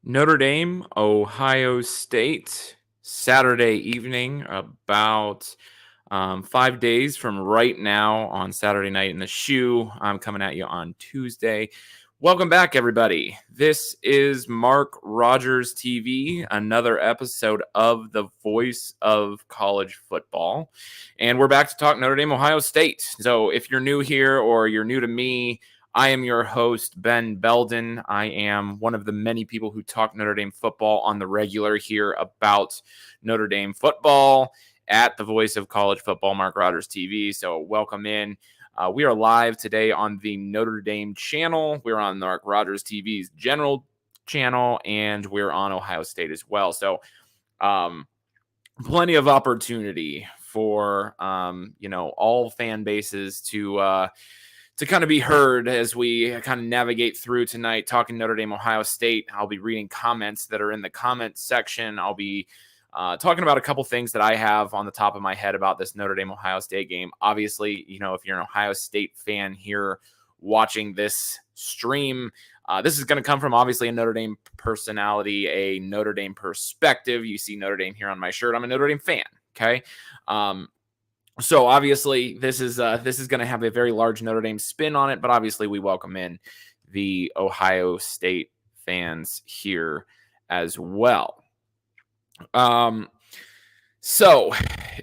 Notre Dame, Ohio State, Saturday evening, about 5 days from right now on Saturday night in the shoe. I'm coming at you on Tuesday. Welcome back, everybody. This is Mark Rogers TV, another episode of the Voice of College Football. And we're back to talk Notre Dame, Ohio State. So if you're new here or you're new to me, I am your host, Ben Belden. I am one of the many people who talk Notre Dame football on the regular here about Notre Dame football at the Voice of College Football, Mark Rogers TV. So welcome in. We are live today on the Notre Dame channel. We're on Mark Rogers TV's general channel, and we're on Ohio State as well. So plenty of opportunity for, all fan bases to kind of be heard as we kind of navigate through tonight, talking Notre Dame, Ohio State. I'll be reading comments that are in the comment section. I'll be talking about a couple things that I have on the top of my head about this Notre Dame, Ohio State game. Obviously, if you're an Ohio State fan here watching this stream, this is going to come from obviously a Notre Dame personality, a Notre Dame perspective. You see Notre Dame here on my shirt. I'm a Notre Dame fan, okay? So obviously this is going to have a very large Notre Dame spin on it, but obviously we welcome in the Ohio State fans here as well. So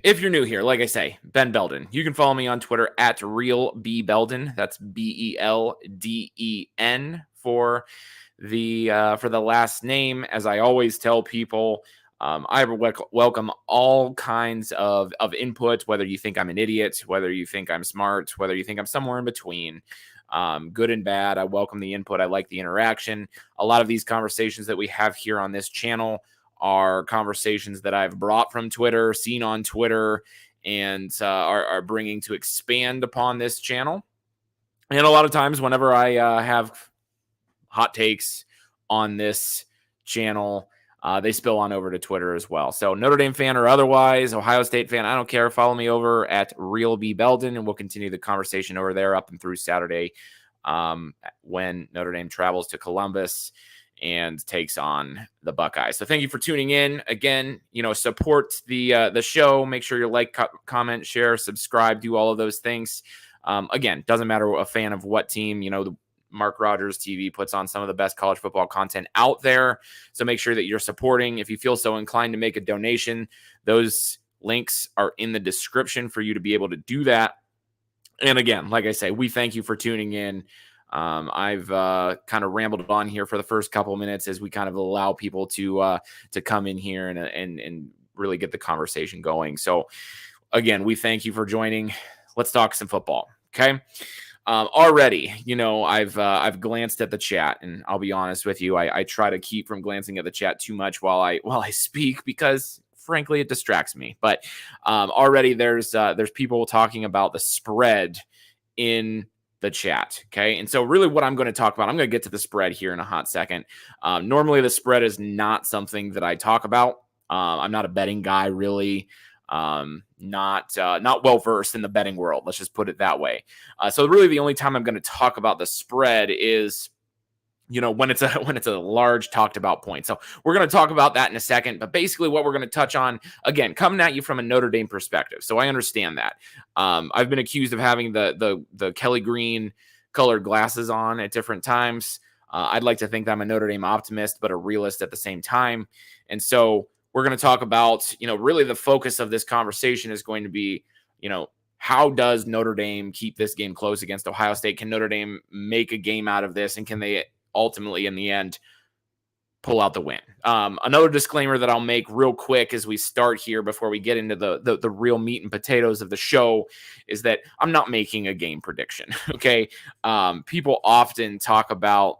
if you're new here, like I say, Ben Belden, you can follow me on Twitter at RealBBelden. That's BELDEN for the last name. As I always tell people, I welcome all kinds of input, whether you think I'm an idiot, whether you think I'm smart, whether you think I'm somewhere in between, good and bad. I welcome the input. I like the interaction. A lot of these conversations that we have here on this channel are conversations that I've brought from Twitter, seen on Twitter, and are bringing to expand upon this channel. And a lot of times whenever I have hot takes on this channel, they spill on over to Twitter as well. So Notre Dame fan or otherwise, Ohio State fan, I don't care. Follow me over at RealBBelden, and we'll continue the conversation over there up and through Saturday when Notre Dame travels to Columbus and takes on the Buckeyes. So thank you for tuning in. Again, support the show. Make sure you like, comment, share, subscribe, do all of those things. Again, doesn't matter a fan of what team, the Mark Rogers TV puts on some of the best college football content out there. So make sure that you're supporting. If you feel so inclined to make a donation, those links are in the description for you to be able to do that. And again, like I say, we thank you for tuning in. I've kind of rambled on here for the first couple of minutes as we kind of allow people to come in here and really get the conversation going. So again, we thank you for joining. Let's talk some football. Okay. Already, I've glanced at the chat, and I'll be honest with you, I try to keep from glancing at the chat too much while I speak, because frankly it distracts me. But already there's people talking about the spread in the chat. Okay. And so really what I'm going to talk about, I'm going to get to the spread here in a hot second. Normally the spread is not something that I talk about. I'm not a betting guy, really. Not well versed in the betting world. Let's just put it that way. So really the only time I'm going to talk about the spread is, when it's a large talked about point. So we're going to talk about that in a second, but basically what we're going to touch on, again, coming at you from a Notre Dame perspective. So I understand that. I've been accused of having the Kelly Green colored glasses on at different times. I'd like to think that I'm a Notre Dame optimist, but a realist at the same time. And so we're going to talk about, really the focus of this conversation is going to be, how does Notre Dame keep this game close against Ohio State? Can Notre Dame make a game out of this? And can they ultimately, in the end, pull out the win? Another disclaimer that I'll make real quick as we start here before we get into the real meat and potatoes of the show is that I'm not making a game prediction. Okay. People often talk about,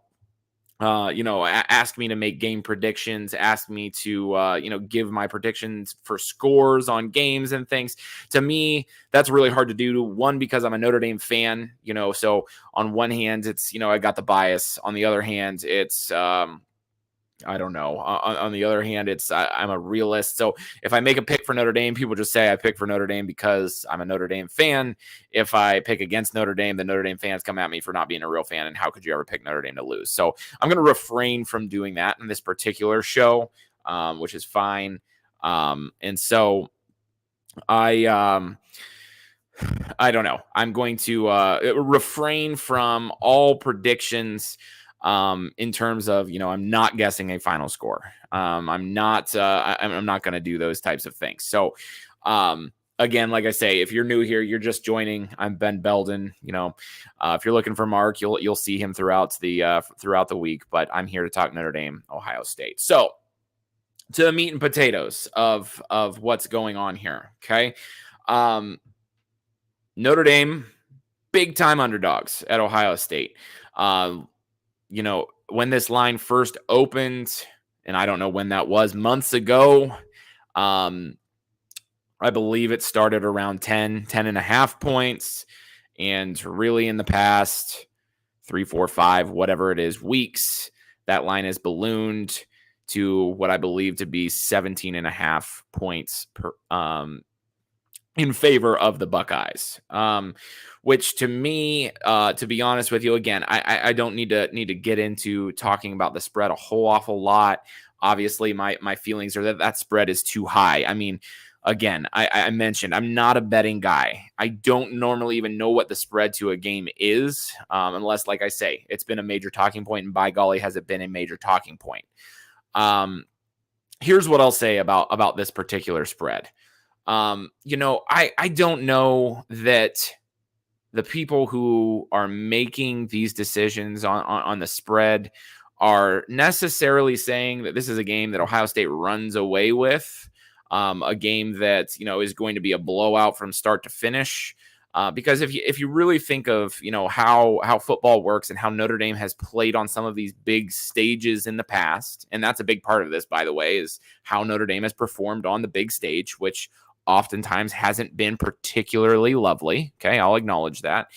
ask me to make game predictions, ask me to, give my predictions for scores on games and things. To me, that's really hard to do. One, because I'm a Notre Dame fan, so on one hand, it's, I got the bias. On the other hand, it's, I don't know. On the other hand, I'm a realist. So if I make a pick for Notre Dame, people just say I pick for Notre Dame because I'm a Notre Dame fan. If I pick against Notre Dame, the Notre Dame fans come at me for not being a real fan. And how could you ever pick Notre Dame to lose? So I'm going to refrain from doing that in this particular show, which is fine. And so I don't know. I'm going to refrain from all predictions in terms of, I'm not guessing a final score. I'm not going to do those types of things. So again, like I say, if you're new here, you're just joining. I'm Ben Belden. If you're looking for Mark, you'll see him throughout the week. But I'm here to talk Notre Dame, Ohio State. So to the meat and potatoes of what's going on here. Okay. Notre Dame, big time underdogs at Ohio State. When this line first opened, and I don't know when that was, months ago, I believe it started around 10 and a half points. And really in the past 3, 4, 5, whatever it is, weeks, that line has ballooned to what I believe to be 17 and a half points per, in favor of the Buckeyes, which to me, to be honest with you, again, I don't need to get into talking about the spread a whole awful lot. Obviously, my feelings are that spread is too high. I mean, again, I mentioned I'm not a betting guy. I don't normally even know what the spread to a game is, unless, like I say, it's been a major talking point, and by golly, has it been a major talking point. Here's what I'll say about this particular spread. I don't know that the people who are making these decisions on the spread are necessarily saying that this is a game that Ohio State runs away with, a game that, is going to be a blowout from start to finish. Because if you really think of, how football works and how Notre Dame has played on some of these big stages in the past, and that's a big part of this, by the way, is how Notre Dame has performed on the big stage, which oftentimes hasn't been particularly lovely. Okay, I'll acknowledge that.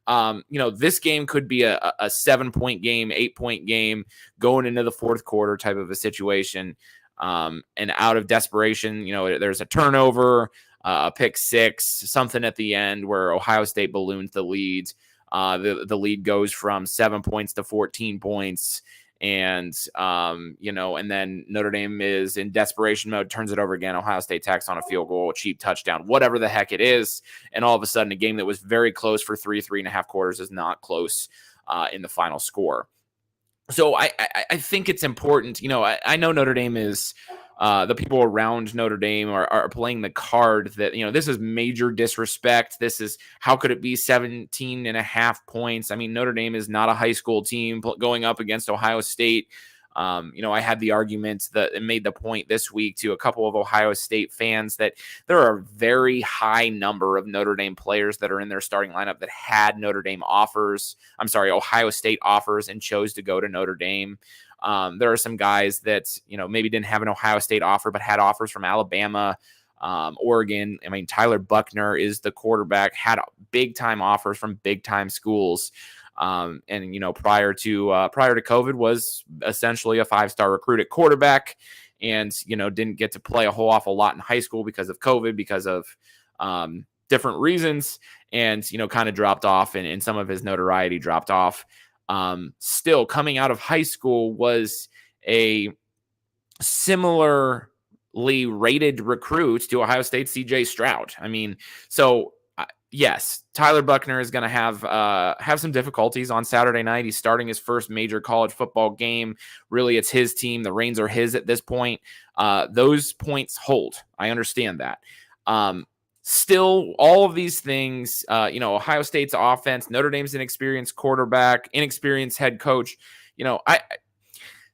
This game could be a 7-point game, 8-point game going into the fourth quarter type of a situation. And out of desperation, there's a turnover, a pick six, something at the end where Ohio State balloons the lead. The lead goes from 7 points to 14 points. And, and then Notre Dame is in desperation mode, turns it over again. Ohio State tacks on a field goal, a cheap touchdown, whatever the heck it is. And all of a sudden, a game that was very close for 3.5 quarters is not close in the final score. So I think it's important. I know Notre Dame is the people around Notre Dame are playing the card that, this is major disrespect. This is, how could it be 17 and a half points? I mean, Notre Dame is not a high school team going up against Ohio State. I had the argument that made the point this week to a couple of Ohio State fans that there are a very high number of Notre Dame players that are in their starting lineup that had Ohio State offers and chose to go to Notre Dame. There are some guys that, maybe didn't have an Ohio State offer, but had offers from Alabama, Oregon. I mean, Tyler Buckner is the quarterback, had big time offers from big time schools. And prior to COVID was essentially a 5-star recruit at quarterback, and didn't get to play a whole awful lot in high school because of COVID, because of different reasons, and kind of dropped off, and some of his notoriety dropped off. Still coming out of high school was a similarly rated recruit to Ohio State CJ Stroud. I mean, so yes, Tyler Buckner is going to have some difficulties on Saturday night. He's starting his first major college football game. Really, it's his team. The reins are his at this point. Those points hold. I understand that. Still, all of these things, Ohio State's offense, Notre Dame's inexperienced quarterback, inexperienced head coach,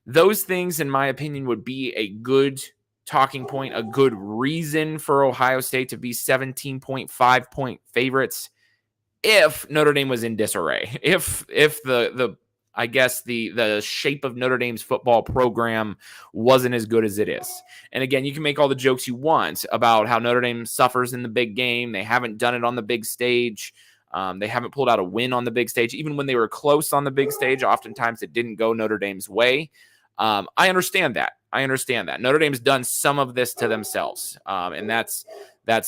those things, in my opinion, would be a good talking point, a good reason for Ohio State to be 17.5 point favorites if Notre Dame was in disarray. If the shape of Notre Dame's football program wasn't as good as it is. And again, you can make all the jokes you want about how Notre Dame suffers in the big game. They haven't done it on the big stage. They haven't pulled out a win on the big stage. Even when they were close on the big stage, oftentimes it didn't go Notre Dame's way. I understand that. Notre Dame's done some of this to themselves, and that's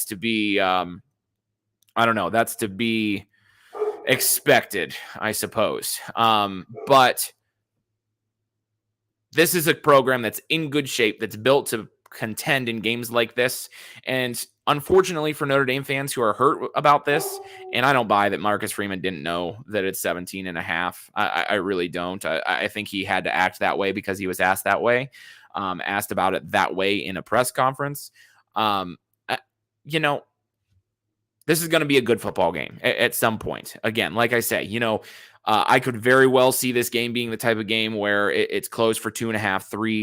to be I don't know. That's to be expected, I suppose. But this is a program that's in good shape, that's built to contend in games like this. And unfortunately for Notre Dame fans who are hurt about this, and I don't buy that Marcus Freeman didn't know that it's 17 and a half. I really don't. I think he had to act that way because he was asked that way, asked about it that way in a press conference. You know, this is going to be a good football game at some point. Again, like I say, I could very well see this game being the type of game where it's close for 2.5,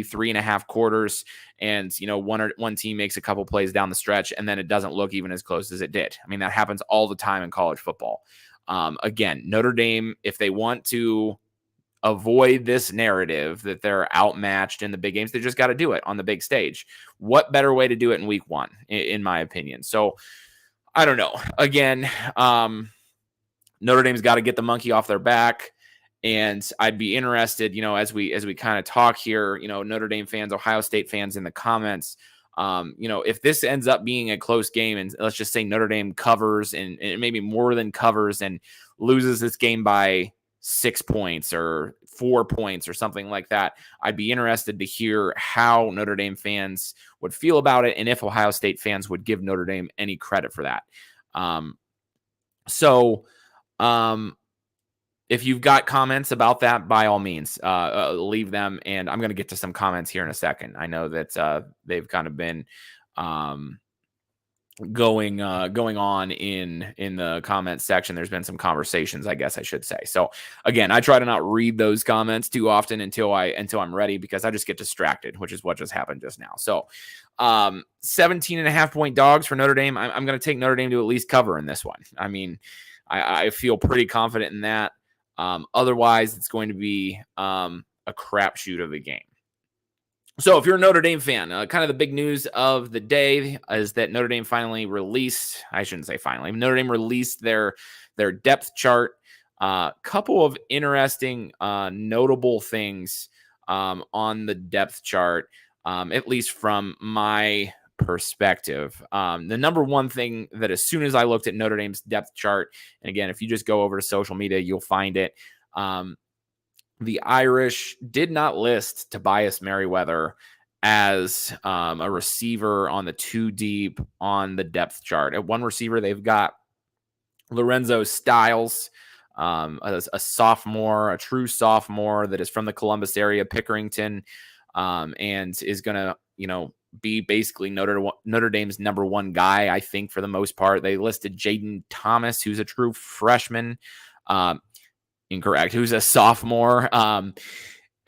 3.5 quarters, and one team makes a couple plays down the stretch, and then it doesn't look even as close as it did. I mean, that happens all the time in college football. Again, Notre Dame, if they want to avoid this narrative that they're outmatched in the big games, they just got to do it on the big stage. What better way to do it in week one, in my opinion? So I don't know. Again, Notre Dame's got to get the monkey off their back, and I'd be interested, as we kind of talk here, Notre Dame fans, Ohio State fans in the comments, if this ends up being a close game, and let's just say Notre Dame covers and maybe more than covers and loses this game by 6 points or 4 points or something like that, I'd be interested to hear how Notre Dame fans would feel about it, and if Ohio State fans would give Notre Dame any credit for that. If you've got comments about that, by all means, leave them. And I'm going to get to some comments here in a second. I know that they've kind of been going on in the comment section. There's been some conversations, I guess I should say. So again, I try to not read those comments too often until I'm ready, because I just get distracted, which is what just happened just now. So 17.5 point dogs for Notre Dame. I'm going to take Notre Dame to at least cover in this one. I mean, I feel pretty confident in that. Otherwise, it's going to be a crapshoot of a game. So if you're a Notre Dame fan, kind of the big news of the day is that Notre Dame finally released, I shouldn't say finally, Notre Dame released their depth chart. Couple of interesting, notable things on the depth chart, at least from my perspective. The number one thing that as soon as I looked at Notre Dame's depth chart, and again, if you just go over to social media, you'll find it. The Irish did not list Tobias Merriweather as a receiver on the 2 deep on the depth chart. At one receiver, they've got Lorenzo Styles, a sophomore, a true sophomore that is from the Columbus area, Pickerington, and is going to, be basically Notre Dame's number one guy, I think, for the most part. They listed Jaden Thomas, who's a true freshman. Incorrect. Who's a sophomore,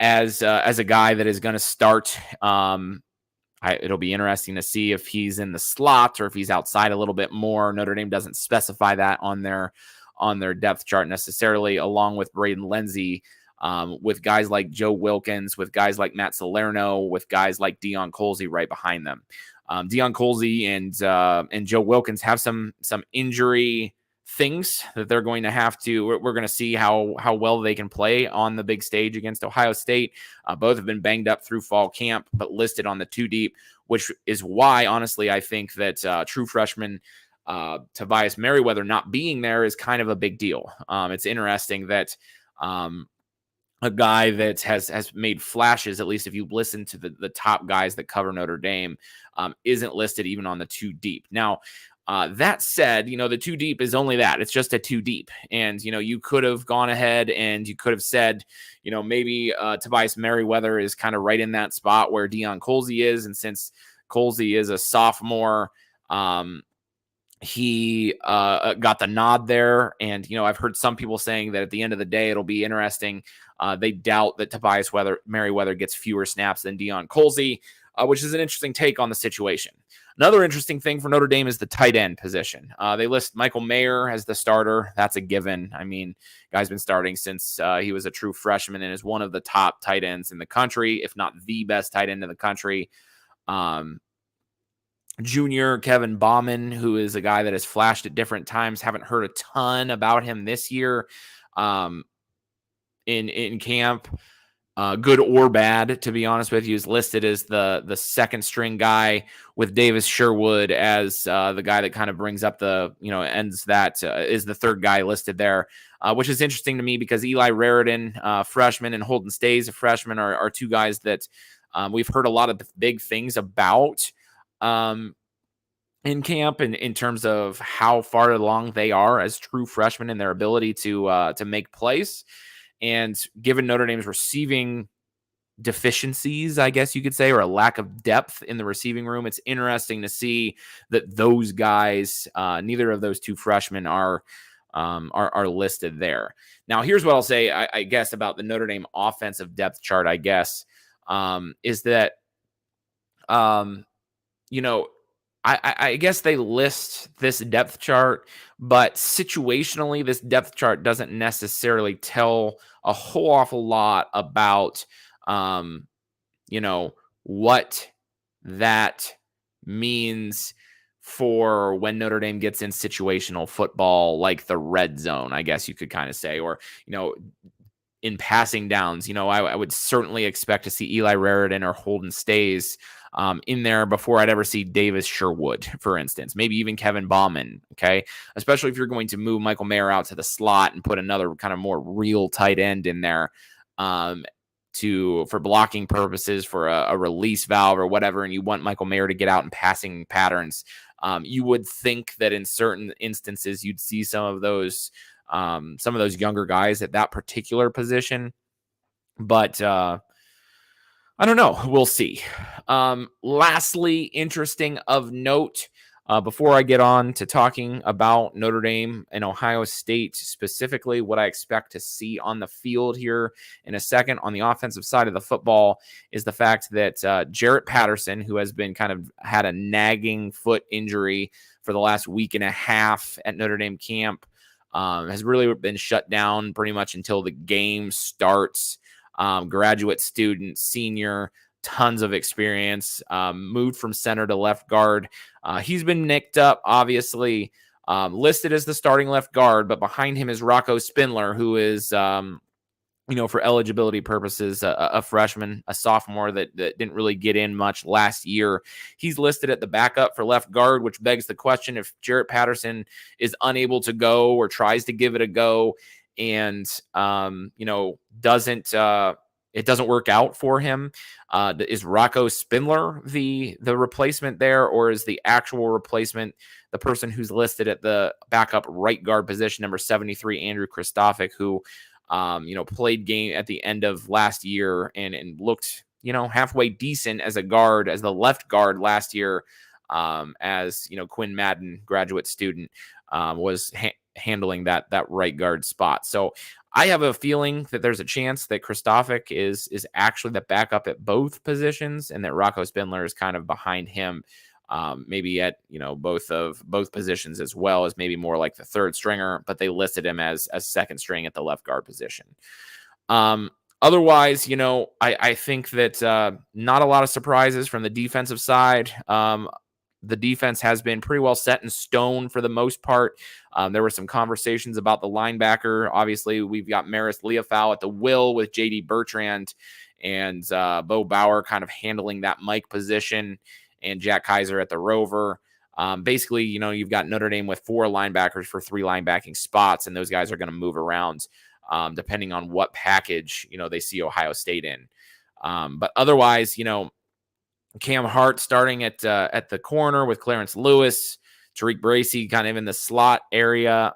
as a guy that is going to start. It'll be interesting to see if he's in the slot or if he's outside a little bit more. Notre Dame doesn't specify that on their depth chart necessarily, along with Braden Lindsey, with guys like Joe Wilkins, with guys like Matt Salerno, with guys like Deion Colsey right behind them. Deion Colsey and Joe Wilkins have some injury things that they're going to have to. We're going to see how well they can play on the big stage against Ohio State. Both have been banged up through fall camp, but listed on the 2 deep, which is why, honestly, I think that true freshman Tobias Merriweather not being there is kind of a big deal. It's interesting that a guy that has made flashes, at least if you listen to the top guys that cover Notre Dame, isn't listed even on the 2 deep. Now, that said, the 2 deep is only that. It's just a 2 deep. And, you could have gone ahead and you could have said, maybe Tobias Merriweather is kind of right in that spot where Deion Colsey is. And since Colsey is a sophomore, he got the nod there. And, I've heard some people saying that at the end of the day, it'll be interesting. They doubt that Tobias Merriweather gets fewer snaps than Deion Colsey, which is an interesting take on the situation. Another interesting thing for Notre Dame is the tight end position. They list Michael Mayer as the starter. That's a given. I mean, guy's been starting since he was a true freshman and is one of the top tight ends in the country, if not the best tight end in the country. Junior Kevin Bauman, who is a guy that has flashed at different times. Haven't heard a ton about him this year in camp. good or bad, to be honest with you, is listed as the second string guy, with Davis Sherwood as the guy that kind of brings up the, ends that is the third guy listed there, which is interesting to me because Eli Raridan, freshman, and Holden Stays, a freshman, are two guys that we've heard a lot of big things about in camp, and in terms of how far along they are as true freshmen in their ability to make plays. And given Notre Dame's receiving deficiencies, I guess you could say, or a lack of depth in the receiving room, it's interesting to see that those guys, neither of those two freshmen are listed there. Now, here's what I'll say, I guess, about the Notre Dame offensive depth chart, I guess, is that, I guess they list this depth chart, but situationally, this depth chart doesn't necessarily tell a whole awful lot about, what that means for when Notre Dame gets in situational football, like the red zone, I guess you could kind of say, or, in passing downs. I would certainly expect to see Eli Raridan or Holden Stays in there before I'd ever see Davis Sherwood, for instance, maybe even Kevin Bauman. Okay. Especially if you're going to move Michael Mayer out to the slot and put another kind of more real tight end in there for blocking purposes, for a release valve or whatever. And you want Michael Mayer to get out in passing patterns. You would think that in certain instances, you'd see some of those younger guys at that particular position, but I don't know. We'll see. Lastly, interesting of note, before I get on to talking about Notre Dame and Ohio State specifically, what I expect to see on the field here in a second on the offensive side of the football is the fact that Jarrett Patterson, who has been kind of had a nagging foot injury for the last week and a half at Notre Dame camp, has really been shut down pretty much until the game starts. Graduate student, senior, tons of experience, moved from center to left guard. He's been nicked up, obviously, listed as the starting left guard, but behind him is Rocco Spindler, who is, for eligibility purposes, a freshman, a sophomore that didn't really get in much last year. He's listed at the backup for left guard, which begs the question, if Jarrett Patterson is unable to go or tries to give it a go and, it doesn't work out for him, is Rocco Spindler the replacement there, or is the actual replacement the person who's listed at the backup right guard position, number 73, Andrew Kristofic, who played game at the end of last year and looked, halfway decent as a guard, as the left guard last year, as, Quinn Madden, graduate student, was handling that right guard spot. So I have a feeling that there's a chance that Kristofic is actually the backup at both positions, and that Rocco Spindler is kind of behind him, maybe at both positions, as well as maybe more like the third stringer, but they listed him as second string at the left guard position. Otherwise, I think that not a lot of surprises from the defensive side. The defense has been pretty well set in stone for the most part. There were some conversations about the linebacker. Obviously, we've got Maris Leofau at the will, with J.D. Bertrand and Bo Bauer kind of handling that Mike position, and Jack Kaiser at the rover. Basically, you've got Notre Dame with 4 linebackers for 3 linebacking spots, and those guys are going to move around depending on what package, they see Ohio State in. But otherwise, Cam Hart starting at the corner with Clarence Lewis, Tariq Bracy kind of in the slot area,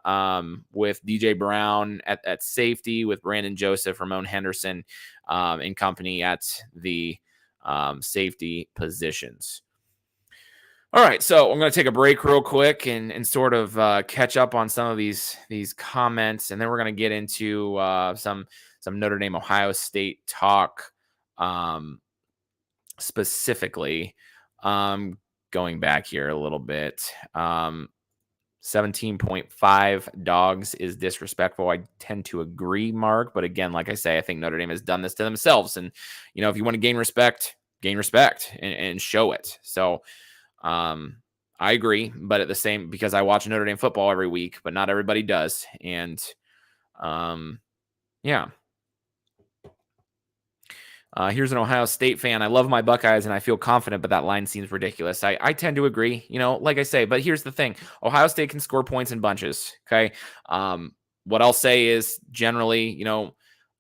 with DJ Brown at safety, with Brandon Joseph, Ramon Henderson in company at the safety positions. All right, so I'm going to take a break real quick and sort of catch up on some of these comments, and then we're going to get into some Notre Dame Ohio State talk. Specifically, going back here a little bit, 17.5 dogs is disrespectful. I tend to agree, Mark, but again, like I say, I think Notre Dame has done this to themselves, and if you want to gain respect and show it. So I agree, but at the same, because I watch Notre Dame football every week, but not everybody does, and yeah. Here's an Ohio State fan. I love my Buckeyes and I feel confident, but that line seems ridiculous. I tend to agree, like I say, but here's the thing. Ohio State can score points in bunches. Okay. What I'll say is generally, and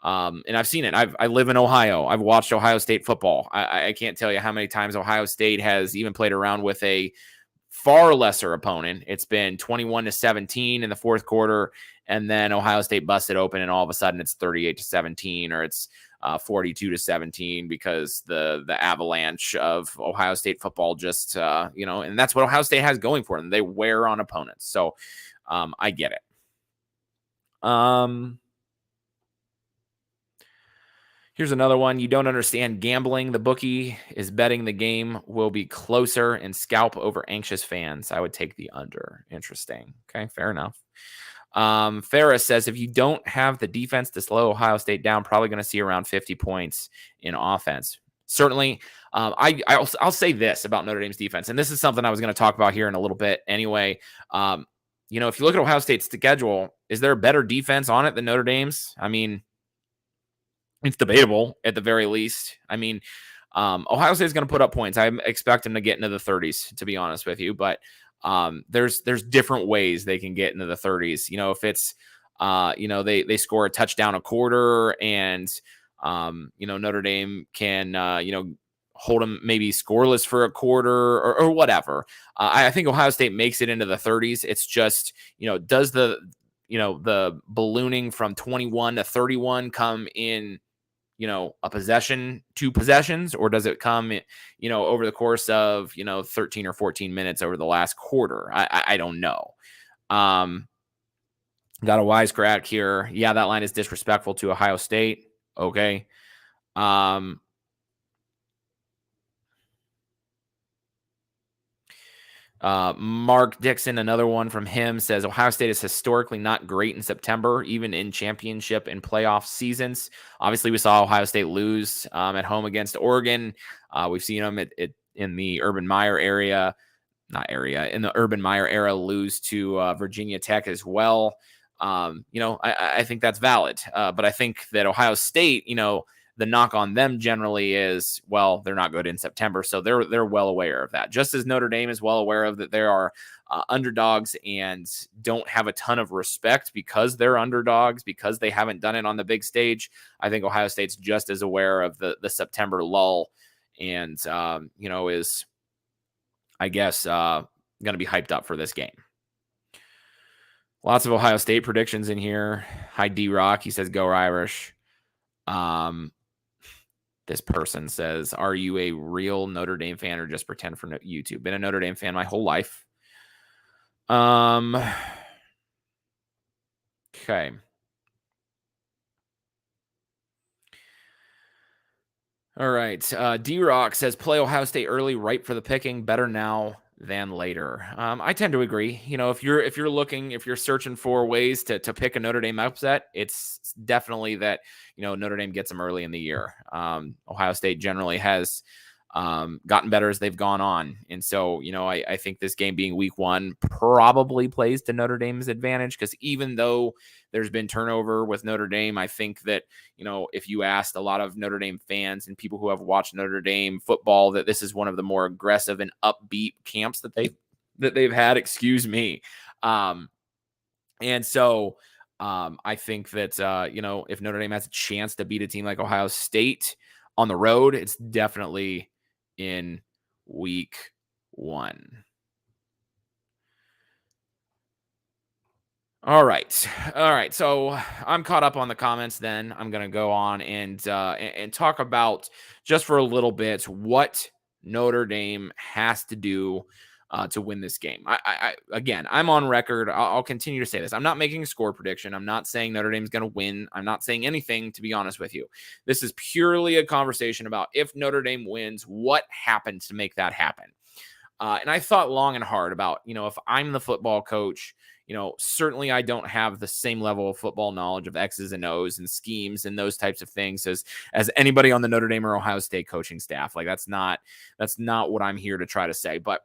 I've seen it. I live in Ohio. I've watched Ohio State football. I can't tell you how many times Ohio State has even played around with a far lesser opponent. It's been 21-17 in the fourth quarter, and then Ohio State busted open, and all of a sudden it's 38-17, or it's 42-17 because the avalanche of Ohio State football just and that's what Ohio State has going for them. They wear on opponents, so I get it. Here's another one. You don't understand gambling. The bookie is betting the game will be closer and scalp over anxious fans. I would take the under. Interesting. Okay, fair enough. Ferris says, if you don't have the defense to slow Ohio State down, probably going to see around 50 points in offense. Certainly, I'll say this about Notre Dame's defense, and this is something I was going to talk about here in a little bit anyway. If you look at Ohio State's schedule, is there a better defense on it than Notre Dame's? I mean, it's debatable at the very least. I mean, Ohio State is going to put up points. I expect them to get into the 30s, to be honest with you. But there's different ways they can get into the 30s. If it's, they score a touchdown a quarter, and Notre Dame can, hold them maybe scoreless for a quarter or whatever. I think Ohio State makes it into the 30s. It's just, does the ballooning from 21 to 31 come in, a possession, 2 possessions, or does it come, over the course of, 13 or 14 minutes over the last quarter? I don't know. Got a wisecrack here. Yeah, that line is disrespectful to Ohio State. Okay. Mark Dixon, another one from him, says Ohio State is historically not great in September, even in championship and playoff seasons. Obviously, we saw Ohio State lose at home against Oregon. We've seen them in the Urban Meyer in the Urban Meyer era, lose to Virginia Tech as well. I think that's valid. But I think that Ohio State, the knock on them generally is, well, they're not good in September. So they're well aware of that. Just as Notre Dame is well aware of that there are underdogs and don't have a ton of respect because they're underdogs, because they haven't done it on the big stage. I think Ohio State's just as aware of the September lull and, is, I guess, going to be hyped up for this game. Lots of Ohio State predictions in here. Hi, D-Rock. He says, go Irish. This person says, are you a real Notre Dame fan or just pretend for YouTube? Been a Notre Dame fan my whole life. Okay. All right. D-Rock says, play Ohio State early, ripe for the picking. Better now than later. I tend to agree. If you're searching for ways to pick a Notre Dame upset, it's definitely that, Notre Dame gets them early in the year. Ohio State generally has gotten better as they've gone on. And so, I think this game being week 1 probably plays to Notre Dame's advantage, because even though there's been turnover with Notre Dame, I think that, if you asked a lot of Notre Dame fans and people who have watched Notre Dame football, that this is one of the more aggressive and upbeat camps that they've had, excuse me. And so I think that, if Notre Dame has a chance to beat a team like Ohio State on the road, it's definitely in week 1. All right. So I'm caught up on the comments. Then I'm going to go on and talk about, just for a little bit, what Notre Dame has to do to win this game. Again, I'm on record. I'll continue to say this. I'm not making a score prediction. I'm not saying Notre Dame's going to win. I'm not saying anything, to be honest with you. This is purely a conversation about, if Notre Dame wins, what happens to make that happen. And I thought long and hard about, if I'm the football coach, certainly I don't have the same level of football knowledge of X's and O's and schemes and those types of things as anybody on the Notre Dame or Ohio State coaching staff. Like, that's not what I'm here to try to say. But,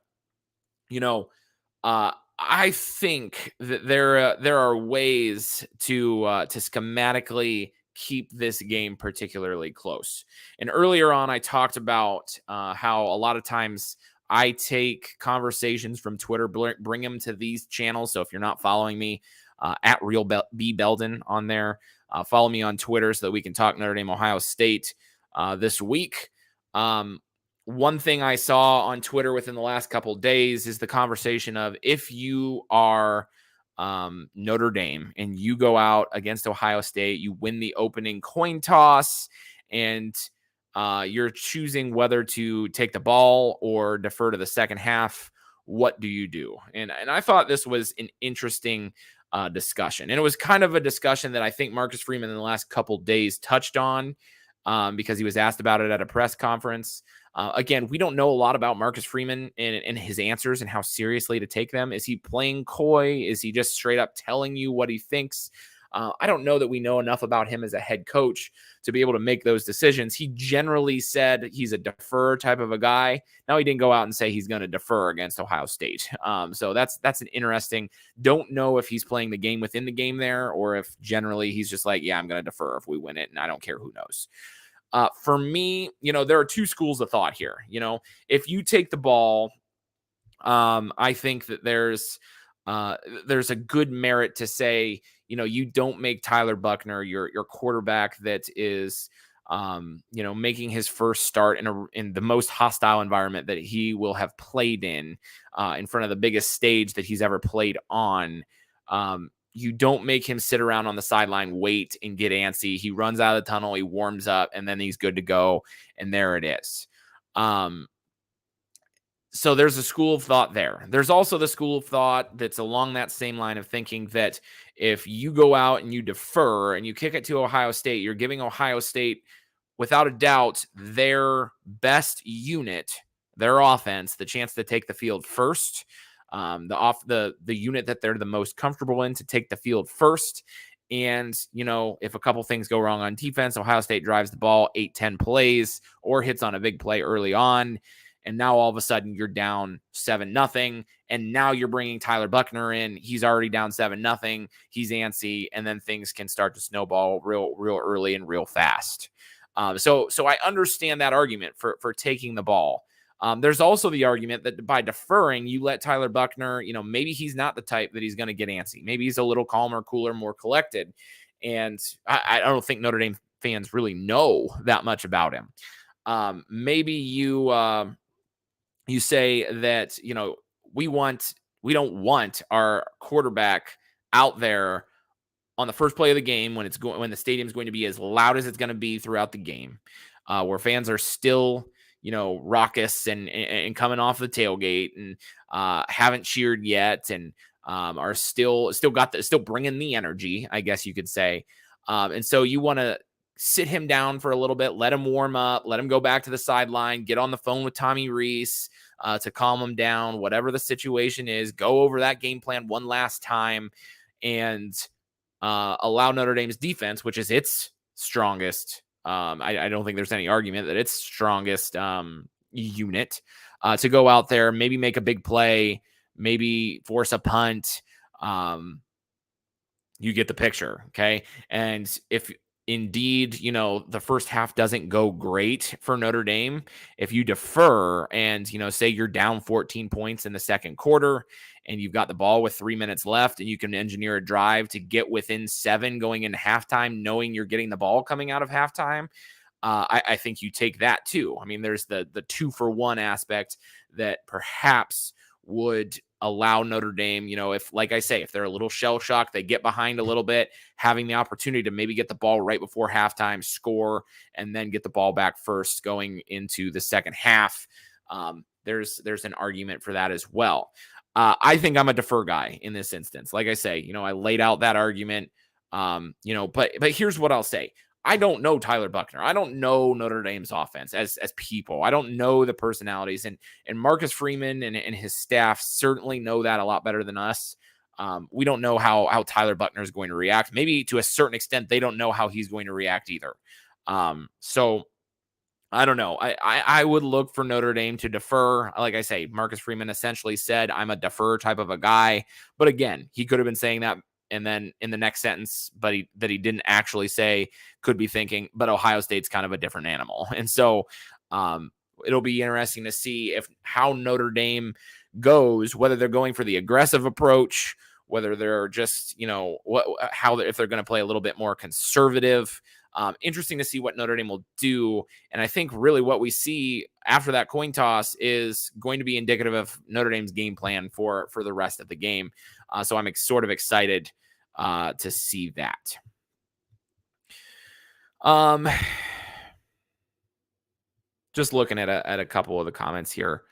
I think that there are ways to schematically keep this game particularly close. And earlier on, I talked about how a lot of times I take conversations from Twitter, bring them to these channels. So if you're not following me, at Real B Belden on there, follow me on Twitter so that we can talk Notre Dame, Ohio State this week. One thing I saw on Twitter within the last couple of days is the conversation of, if you are Notre Dame and you go out against Ohio State, you win the opening coin toss, and you're choosing whether to take the ball or defer to the second half, what do you do? And I thought this was an interesting discussion. And it was kind of a discussion that I think Marcus Freeman in the last couple days touched on because he was asked about it at a press conference. Again, we don't know a lot about Marcus Freeman and his answers and how seriously to take them. Is he playing coy? Is he just straight up telling you what he thinks? I don't know that we know enough about him as a head coach to be able to make those decisions. He generally said he's a defer type of a guy. Now, he didn't go out and say he's going to defer against Ohio State. So that's an interesting. Don't know if he's playing the game within the game there, or if generally he's just like, yeah, I'm going to defer if we win it, and I don't care who knows. For me, there are two schools of thought here. If you take the ball, I think that there's a good merit to say, you don't make Tyler Buchner your quarterback that is, making his first start in the most hostile environment that he will have played in front of the biggest stage that he's ever played on. You don't make him sit around on the sideline, wait, and get antsy. He runs out of the tunnel, he warms up, and then he's good to go. And there it is. So there's a school of thought there. There's also the school of thought that's along that same line of thinking that if you go out and you defer and you kick it to Ohio State, you're giving Ohio State, without a doubt, their best unit, their offense, the chance to take the field first. The unit that they're the most comfortable in to take the field first. And, if a couple things go wrong on defense, Ohio State drives the ball 8-10 plays or hits on a big play early on. And now all of a sudden you're down 7-0. And now you're bringing Tyler Buchner in. He's already down 7-0. He's antsy. And then things can start to snowball real early and real fast. So I understand that argument for taking the ball. There's also the argument that by deferring, you let Tyler Buchner, maybe he's not the type that he's going to get antsy. Maybe he's a little calmer, cooler, more collected. And I don't think Notre Dame fans really know that much about him. Maybe you say that, we don't want our quarterback out there on the first play of the game when the stadium's going to be as loud as it's going to be throughout the game, where fans are still, raucous and coming off the tailgate and haven't cheered yet and are still bringing the energy, I guess you could say. And so you want to sit him down for a little bit, let him warm up, let him go back to the sideline, get on the phone with Tommy Rees to calm him down, whatever the situation is, go over that game plan one last time and allow Notre Dame's defense, which is its strongest. I don't think there's any argument that it's strongest unit to go out there, maybe make a big play, maybe force a punt. You get the picture. Okay. And if indeed, the first half doesn't go great for Notre Dame, if you defer and, say you're down 14 points in the second quarter and you've got the ball with 3 minutes left and you can engineer a drive to get within 7 going into halftime, knowing you're getting the ball coming out of halftime, I think you take that too. I mean, there's the 2-for-1 aspect that perhaps would allow Notre Dame, if, like I say, if they're a little shell shocked, they get behind a little bit, having the opportunity to maybe get the ball right before halftime, score, and then get the ball back first going into the second half. There's an argument for that as well. I think I'm a defer guy in this instance. Like I say, I laid out that argument, but here's what I'll say. I don't know Tyler Buchner. I don't know Notre Dame's offense as people. I don't know the personalities, and Marcus Freeman and his staff certainly know that a lot better than us. We don't know how Tyler Buchner is going to react. Maybe to a certain extent, they don't know how he's going to react either. So I don't know. I would look for Notre Dame to defer. Like I say, Marcus Freeman essentially said, I'm a defer type of a guy. But again, he could have been saying that and then in the next sentence, that he didn't actually say, could be thinking, but Ohio State's kind of a different animal. And so it'll be interesting to see how Notre Dame goes, whether they're going for the aggressive approach, whether they're just, if they're going to play a little bit more conservative. Interesting to see what Notre Dame will do. And I think really what we see after that coin toss is going to be indicative of Notre Dame's game plan for the rest of the game. So I'm sort of excited to see that. Just looking at a couple of the comments here.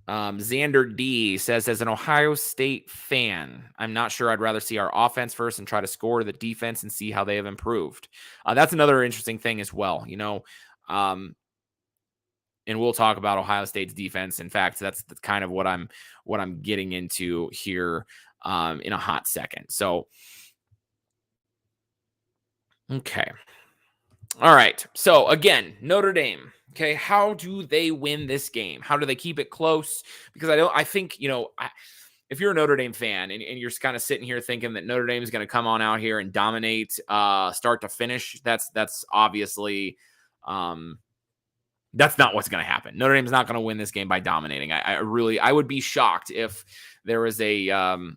Xander D says, as an Ohio State fan, I'm not sure I'd rather see our offense first and try to score the defense and see how they have improved. That's another interesting thing as well, and we'll talk about Ohio State's defense. In fact, that's kind of what I'm getting into here in a hot second. So, okay. All right. So again, Notre Dame. Okay, how do they win this game? How do they keep it close? Because I think, if you're a Notre Dame fan and you're kind of sitting here thinking that Notre Dame is going to come on out here and dominate start to finish, that's obviously that's not what's going to happen. Notre Dame's not going to win this game by dominating. I would be shocked if there was a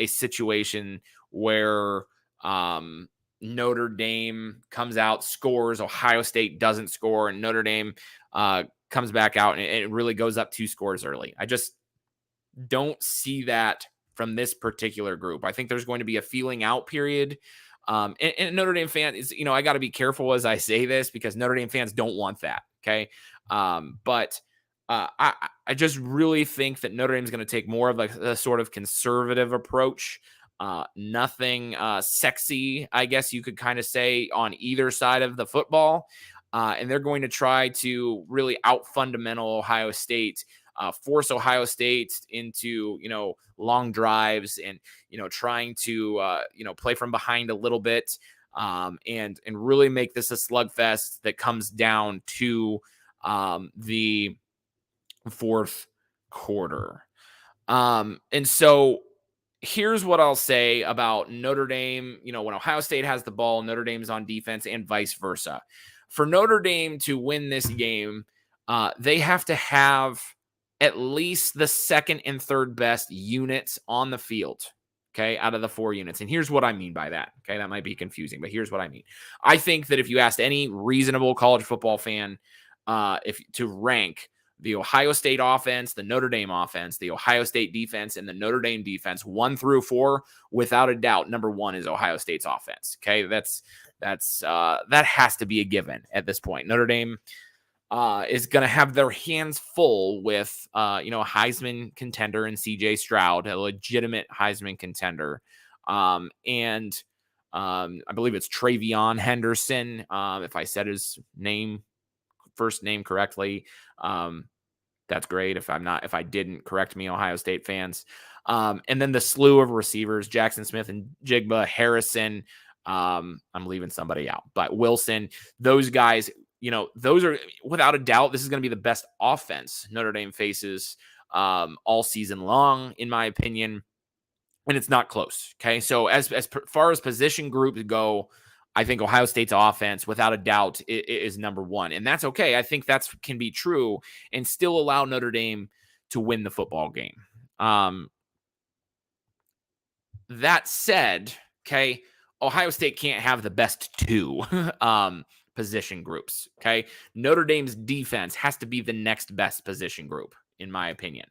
situation where Notre Dame comes out, scores, Ohio State doesn't score, and Notre Dame comes back out and it really goes up 2 scores early. I just don't see that from this particular group. I think there's going to be a feeling out period. And Notre Dame fans, I got to be careful as I say this because Notre Dame fans don't want that. Okay. But I just really think that Notre Dame is going to take more of a sort of conservative approach. Nothing sexy, I guess you could kind of say, on either side of the football. And they're going to try to really out fundamental Ohio State, force Ohio State into, long drives and, trying to, play from behind a little bit and really make this a slugfest that comes down to the fourth quarter. And so here's what I'll say about Notre Dame. When Ohio State has the ball, Notre Dame's on defense and vice versa. For Notre Dame to win this game, they have to have at least the second and third best units on the field, okay, out of the 4 units. And here's what I mean by that. Okay, that might be confusing, but here's what I mean. I think that if you asked any reasonable college football fan if to rank the Ohio State offense, the Notre Dame offense, the Ohio State defense, and the Notre Dame defense 1 through 4, without a doubt, number 1 is Ohio State's offense. Okay, that has to be a given at this point. Notre Dame is going to have their hands full with a Heisman contender in C.J. Stroud, a legitimate Heisman contender, and I believe it's Travion Henderson, if I said his first name correctly. That's great. If I didn't, correct me, Ohio State fans. And then the slew of receivers, Jackson Smith and Jigba, Harrison. I'm leaving somebody out, but Wilson, those guys, those are without a doubt, this is going to be the best offense Notre Dame faces all season long, in my opinion. And it's not close. Okay. So as far as position groups go, I think Ohio State's offense, without a doubt, is number 1. And that's okay. I think that can be true and still allow Notre Dame to win the football game. That said, okay, Ohio State can't have the best 2 position groups. Okay. Notre Dame's defense has to be the next best position group, in my opinion,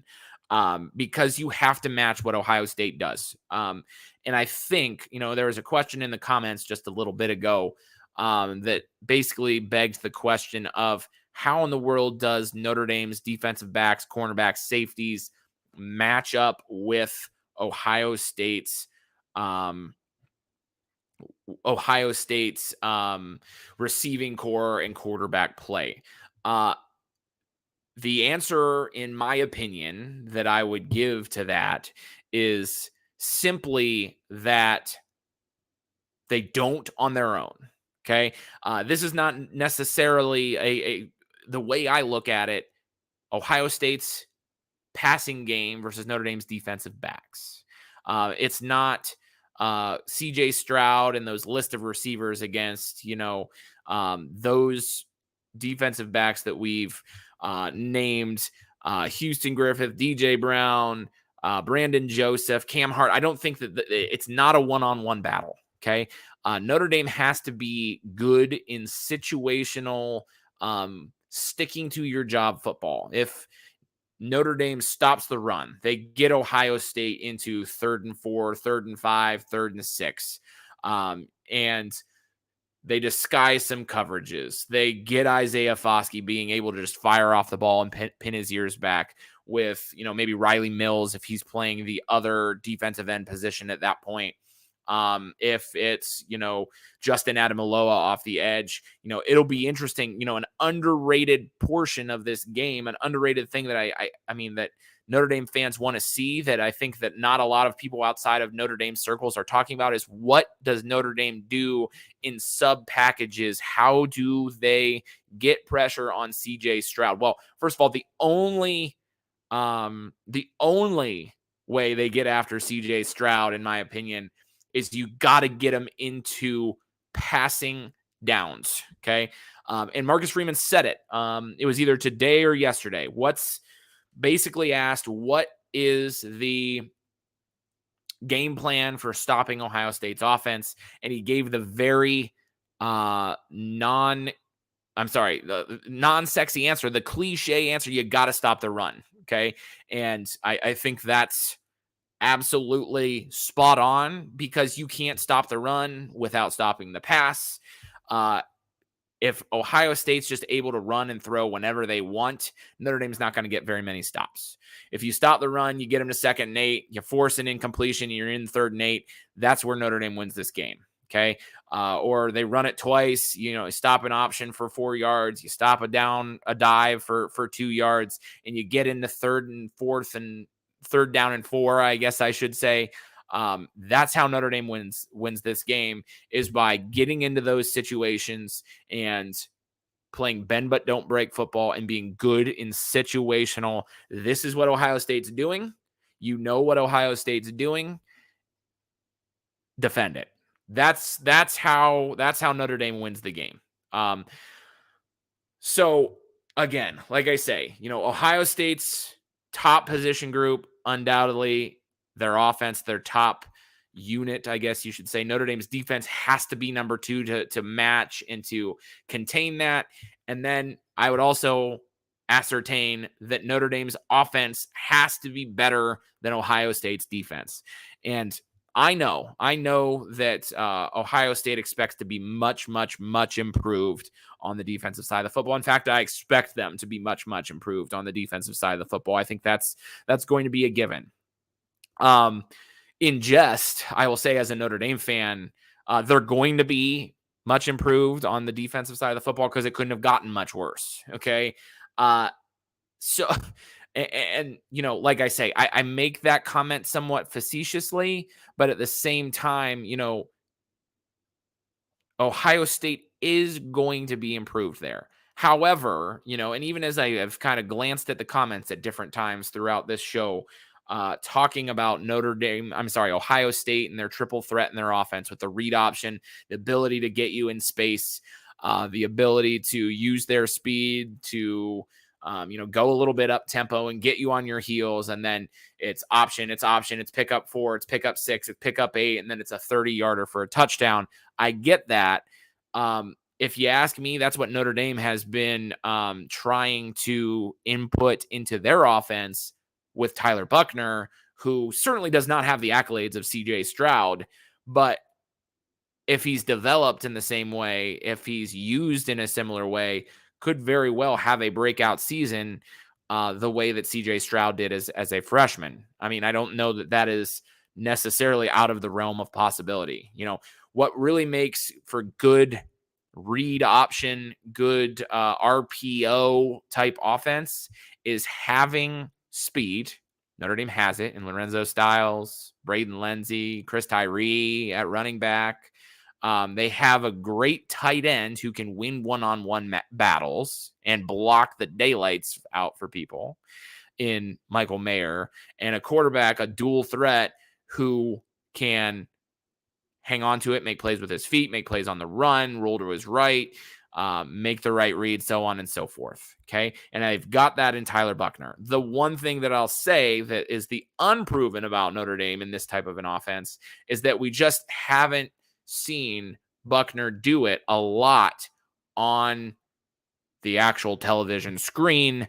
because you have to match what Ohio State does. And I think, there was a question in the comments just a little bit ago that basically begged the question of how in the world does Notre Dame's defensive backs, cornerbacks, safeties match up with Ohio State's receiving core and quarterback play. The answer, in my opinion, that I would give to that is simply that they don't on their own. Okay. This is not necessarily the way I look at it, Ohio State's passing game versus Notre Dame's defensive backs. It's not CJ Stroud and those list of receivers against, those defensive backs that we've named, Houston Griffith, DJ Brown, Brandon Joseph, Cam Hart. I don't think that it's not a one-on-one battle. Okay. Notre Dame has to be good in situational, sticking to your job football. If Notre Dame stops the run, they get Ohio State into 3rd and 4, 3rd and 5, 3rd and 6. And they disguise some coverages. They get Isaiah Foskey being able to just fire off the ball and pin his ears back with, maybe Riley Mills if he's playing the other defensive end position at that point. If it's, Justin Adamaloa off the edge, it'll be interesting, an underrated portion of this game, an underrated thing that I mean, that Notre Dame fans want to see, that I think that not a lot of people outside of Notre Dame circles are talking about, is what does Notre Dame do in sub packages? How do they get pressure on CJ Stroud? Well, first of all, the only way they get after CJ Stroud, in my opinion, is you got to get him into passing downs. Okay. And Marcus Freeman said it. It was either today or yesterday. Basically asked, what is the game plan for stopping Ohio State's offense? And he gave the very the non-sexy answer, the cliche answer: you got to stop the run. Okay. And I think that's absolutely spot on, because you can't stop the run without stopping the pass. If Ohio State's just able to run and throw whenever they want, Notre Dame's not going to get very many stops. If you stop the run, you get them to 2nd and 8, you force an incompletion, you're in 3rd and 8. That's where Notre Dame wins this game. Okay. Or they run it twice, stop an option for 4 yards, you stop a dive for 2 yards, and you get into 3rd and 4th and 3rd down and 4, I guess I should say. That's how Notre Dame wins this game, is by getting into those situations and playing bend but don't break football and being good in situational. This is what Ohio State's doing. What Ohio State's doing. Defend it. That's how Notre Dame wins the game. So again, like I say, Ohio State's top position group, undoubtedly their offense, their top unit, I guess you should say. Notre Dame's defense has to be number 2 to match and to contain that. And then I would also ascertain that Notre Dame's offense has to be better than Ohio State's defense. And I know that Ohio State expects to be much, much, much improved on the defensive side of the football. In fact, I expect them to be much, much improved on the defensive side of the football. I think that's going to be a given. In jest, I will say, as a Notre Dame fan, they're going to be much improved on the defensive side of the football, because it couldn't have gotten much worse. Okay. So, and like I say, I make that comment somewhat facetiously, but at the same time, Ohio State is going to be improved there. However, and even as I have kind of glanced at the comments at different times throughout this show, talking about Ohio State and their triple threat in their offense with the read option, the ability to get you in space, the ability to use their speed to, go a little bit up tempo and get you on your heels. And then it's option, it's pick up 4, it's pick up 6, it's pick up 8, and then it's a 30-yarder for a touchdown. I get that. If you ask me, that's what Notre Dame has been trying to input into their offense with Tyler Buckner, who certainly does not have the accolades of CJ Stroud, but if he's developed in the same way, if he's used in a similar way, could very well have a breakout season the way that CJ Stroud did as a freshman. I mean, I don't know that is necessarily out of the realm of possibility. What really makes for good read option, good RPO type offense is having speed. Notre Dame has it in Lorenzo Styles, Braden Lenzy, Chris Tyree at running back. They have a great tight end who can win one-on-one battles and block the daylights out for people in Michael Mayer, and a quarterback, a dual threat who can hang on to it, make plays with his feet, make plays on the run, roll to his right, make the right read, so on and so forth. Okay. And I've got that in Tyler Buchner. The one thing that I'll say that is the unproven about Notre Dame in this type of an offense is that we just haven't seen Buchner do it a lot on the actual television screen,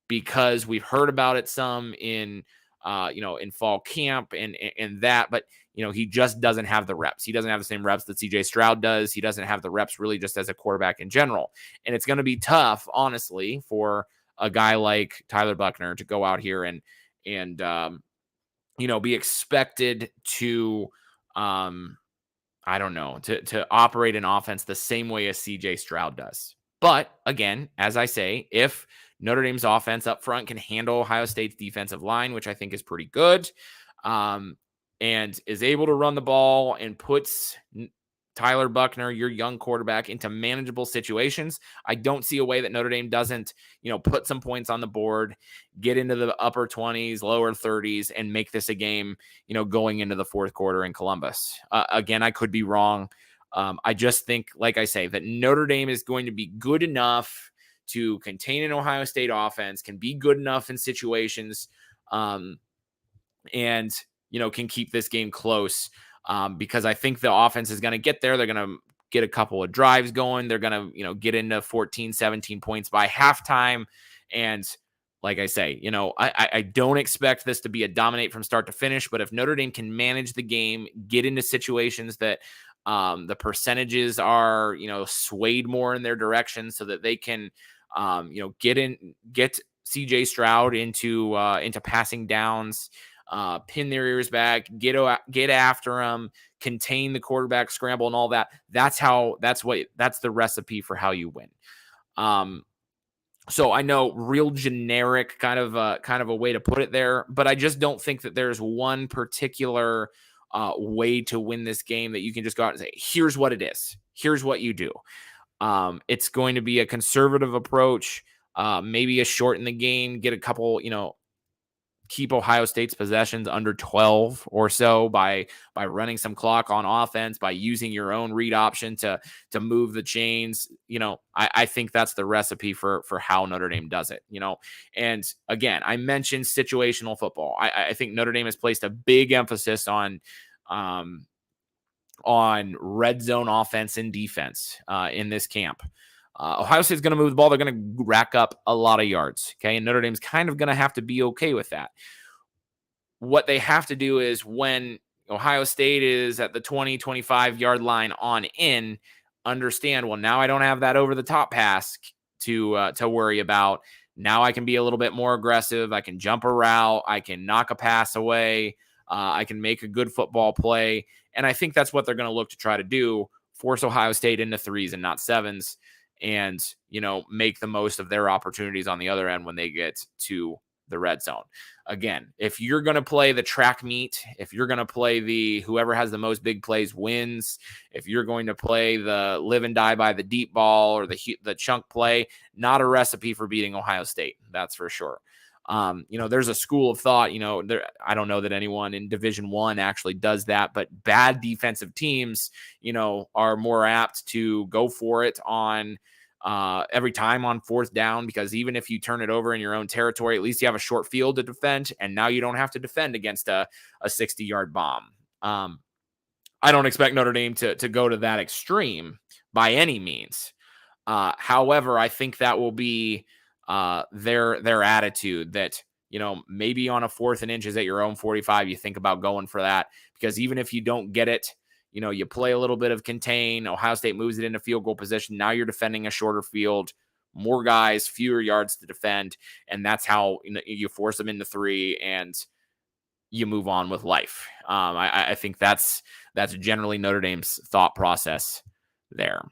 because we've heard about it some in in fall camp and that, but he just doesn't have the reps. He doesn't have the same reps that CJ Stroud does. He doesn't have the reps really just as a quarterback in general. And it's going to be tough, honestly, for a guy like Tyler Buchner to go out here and be expected to I don't know, to operate an offense the same way as CJ Stroud does. But again, as I say, if Notre Dame's offense up front can handle Ohio State's defensive line, which I think is pretty good, and is able to run the ball and puts Tyler Buchner, your young quarterback, into manageable situations, I don't see a way that Notre Dame doesn't, put some points on the board, get into the upper 20s, lower 30s, and make this a game, going into the fourth quarter in Columbus. Again, I could be wrong. I just think, like I say, that Notre Dame is going to be good enough to contain an Ohio State offense, can be good enough in situations, and can keep this game close. Because I think the offense is going to get there. They're going to get a couple of drives going. They're going to, get into 14, 17 points by halftime. And like I say, I don't expect this to be a dominate from start to finish, but if Notre Dame can manage the game, get into situations that the percentages are, swayed more in their direction so that they can, get CJ Stroud into passing downs, pin their ears back, get after them, contain the quarterback scramble and all that. That's the recipe for how you win. So I know, real generic kind of a way to put it there, but I just don't think that there's one particular way to win this game that you can just go out and say, here's what it is. Here's what you do. It's going to be a conservative approach, maybe a shorten the game, get a couple, keep Ohio State's possessions under 12 or so by running some clock on offense, by using your own read option to move the chains. I think that's the recipe for how Notre Dame does it, and again, I mentioned situational football. I think Notre Dame has placed a big emphasis on red zone offense and defense in this camp. Ohio State's going to move the ball. They're going to rack up a lot of yards. Okay. And Notre Dame's kind of going to have to be okay with that. What they have to do is, when Ohio State is at the 20, 25 yard line on in, understand, well, now I don't have that over the top pass to worry about. Now I can be a little bit more aggressive. I can jump a route. I can knock a pass away. I can make a good football play. And I think that's what they're going to look to try to do, force Ohio State into threes and not sevens, and, make the most of their opportunities on the other end when they get to the red zone. Again, if you're going to play the track meet, if you're going to play the whoever has the most big plays wins, if you're going to play the live and die by the deep ball or the chunk play, not a recipe for beating Ohio State. That's for sure. There's a school of thought, I don't know that anyone in Division I actually does that, but bad defensive teams, are more apt to go for it on every time on fourth down, because even if you turn it over in your own territory, at least you have a short field to defend, and now you don't have to defend against a 60-yard bomb. I don't expect Notre Dame to go to that extreme by any means. However, I think that will be their attitude, that, maybe on a 4th and inches at your own 45, you think about going for that, because even if you don't get it, you play a little bit of contain. Ohio State moves it into field goal position. Now you're defending a shorter field, more guys, fewer yards to defend. And that's how you force them into 3 and you move on with life. I think that's generally Notre Dame's thought process there.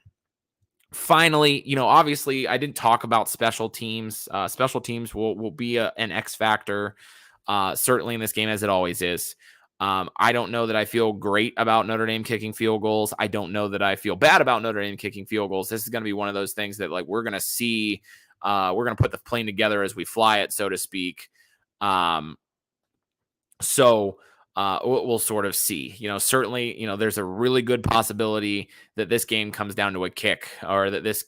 Finally, obviously I didn't talk about special teams. Special teams will be an X factor, certainly in this game, as it always is. I don't know that I feel great about Notre Dame kicking field goals. I don't know that I feel bad about Notre Dame kicking field goals. This is going to be one of those things that, like, we're going to see. We're going to put the plane together as we fly it, so to speak. So we'll sort of see. Certainly, there's a really good possibility that this game comes down to a kick, or that this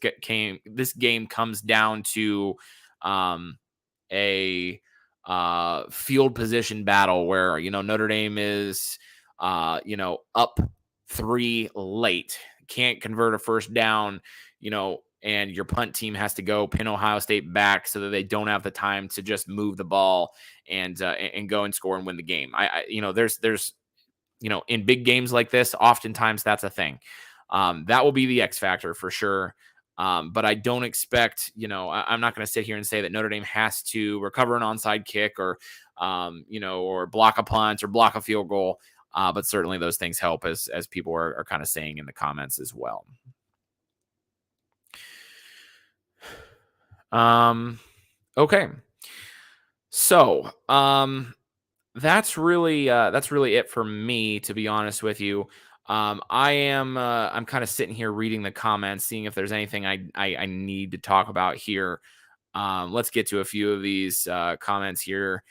game comes down to um, a field position battle where Notre Dame is up 3 late, can't convert a first down, and your punt team has to go pin Ohio State back so that they don't have the time to just move the ball and go and score and win the game. There's in big games like this, oftentimes that's a thing. That will be the X factor for sure. But I don't expect, I'm not going to sit here and say that Notre Dame has to recover an onside kick or block a punt or block a field goal. But certainly those things help, as people are kind of saying in the comments as well. Okay. So, that's really it for me, to be honest with you. I'm kind of sitting here reading the comments, seeing if there's anything I need to talk about here. Let's get to a few of these comments here.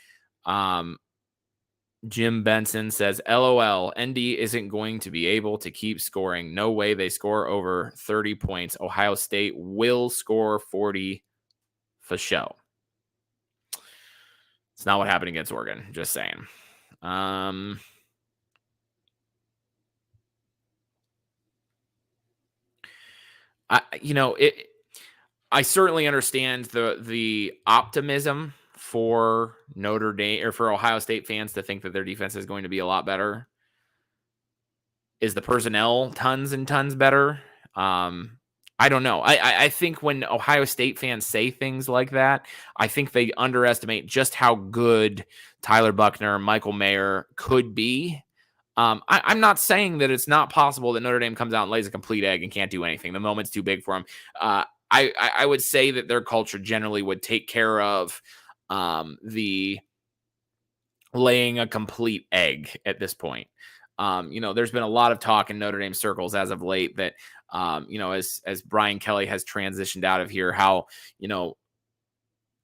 Jim Benson says, LOL, ND isn't going to be able to keep scoring. No way they score over 30 points. Ohio State will score 40 for show. It's not what happened against Oregon. Just saying. I certainly understand the optimism for Notre Dame, or for Ohio State fans, to think that their defense is going to be a lot better. Is the personnel tons and tons better? I don't know. I think when Ohio State fans say things like that, I think they underestimate just how good Tyler Buchner, Michael Mayer could be. I'm not saying that it's not possible that Notre Dame comes out and lays a complete egg and can't do anything. The moment's too big for them. I would say that their culture generally would take care of the laying a complete egg at this point. There's been a lot of talk in Notre Dame circles as of late that, as Brian Kelly has transitioned out of here, how,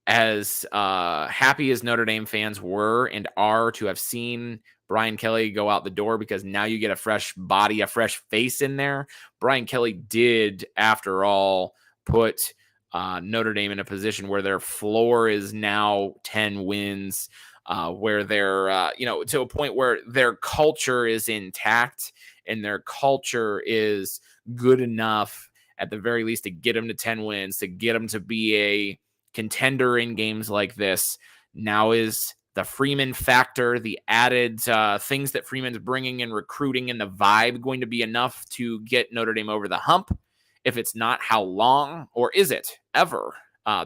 as happy as Notre Dame fans were and are to have seen Brian Kelly go out the door, because now you get a fresh body, a fresh face in there. Brian Kelly did, after all, put Notre Dame in a position where their floor is now 10 wins. Where they're, to a point where their culture is intact and their culture is good enough, at the very least, to get them to 10 wins, to get them to be a contender in games like this. Now is the Freeman factor, the added things that Freeman's bringing in recruiting and the vibe, going to be enough to get Notre Dame over the hump? If it's not, how long? Or is it ever?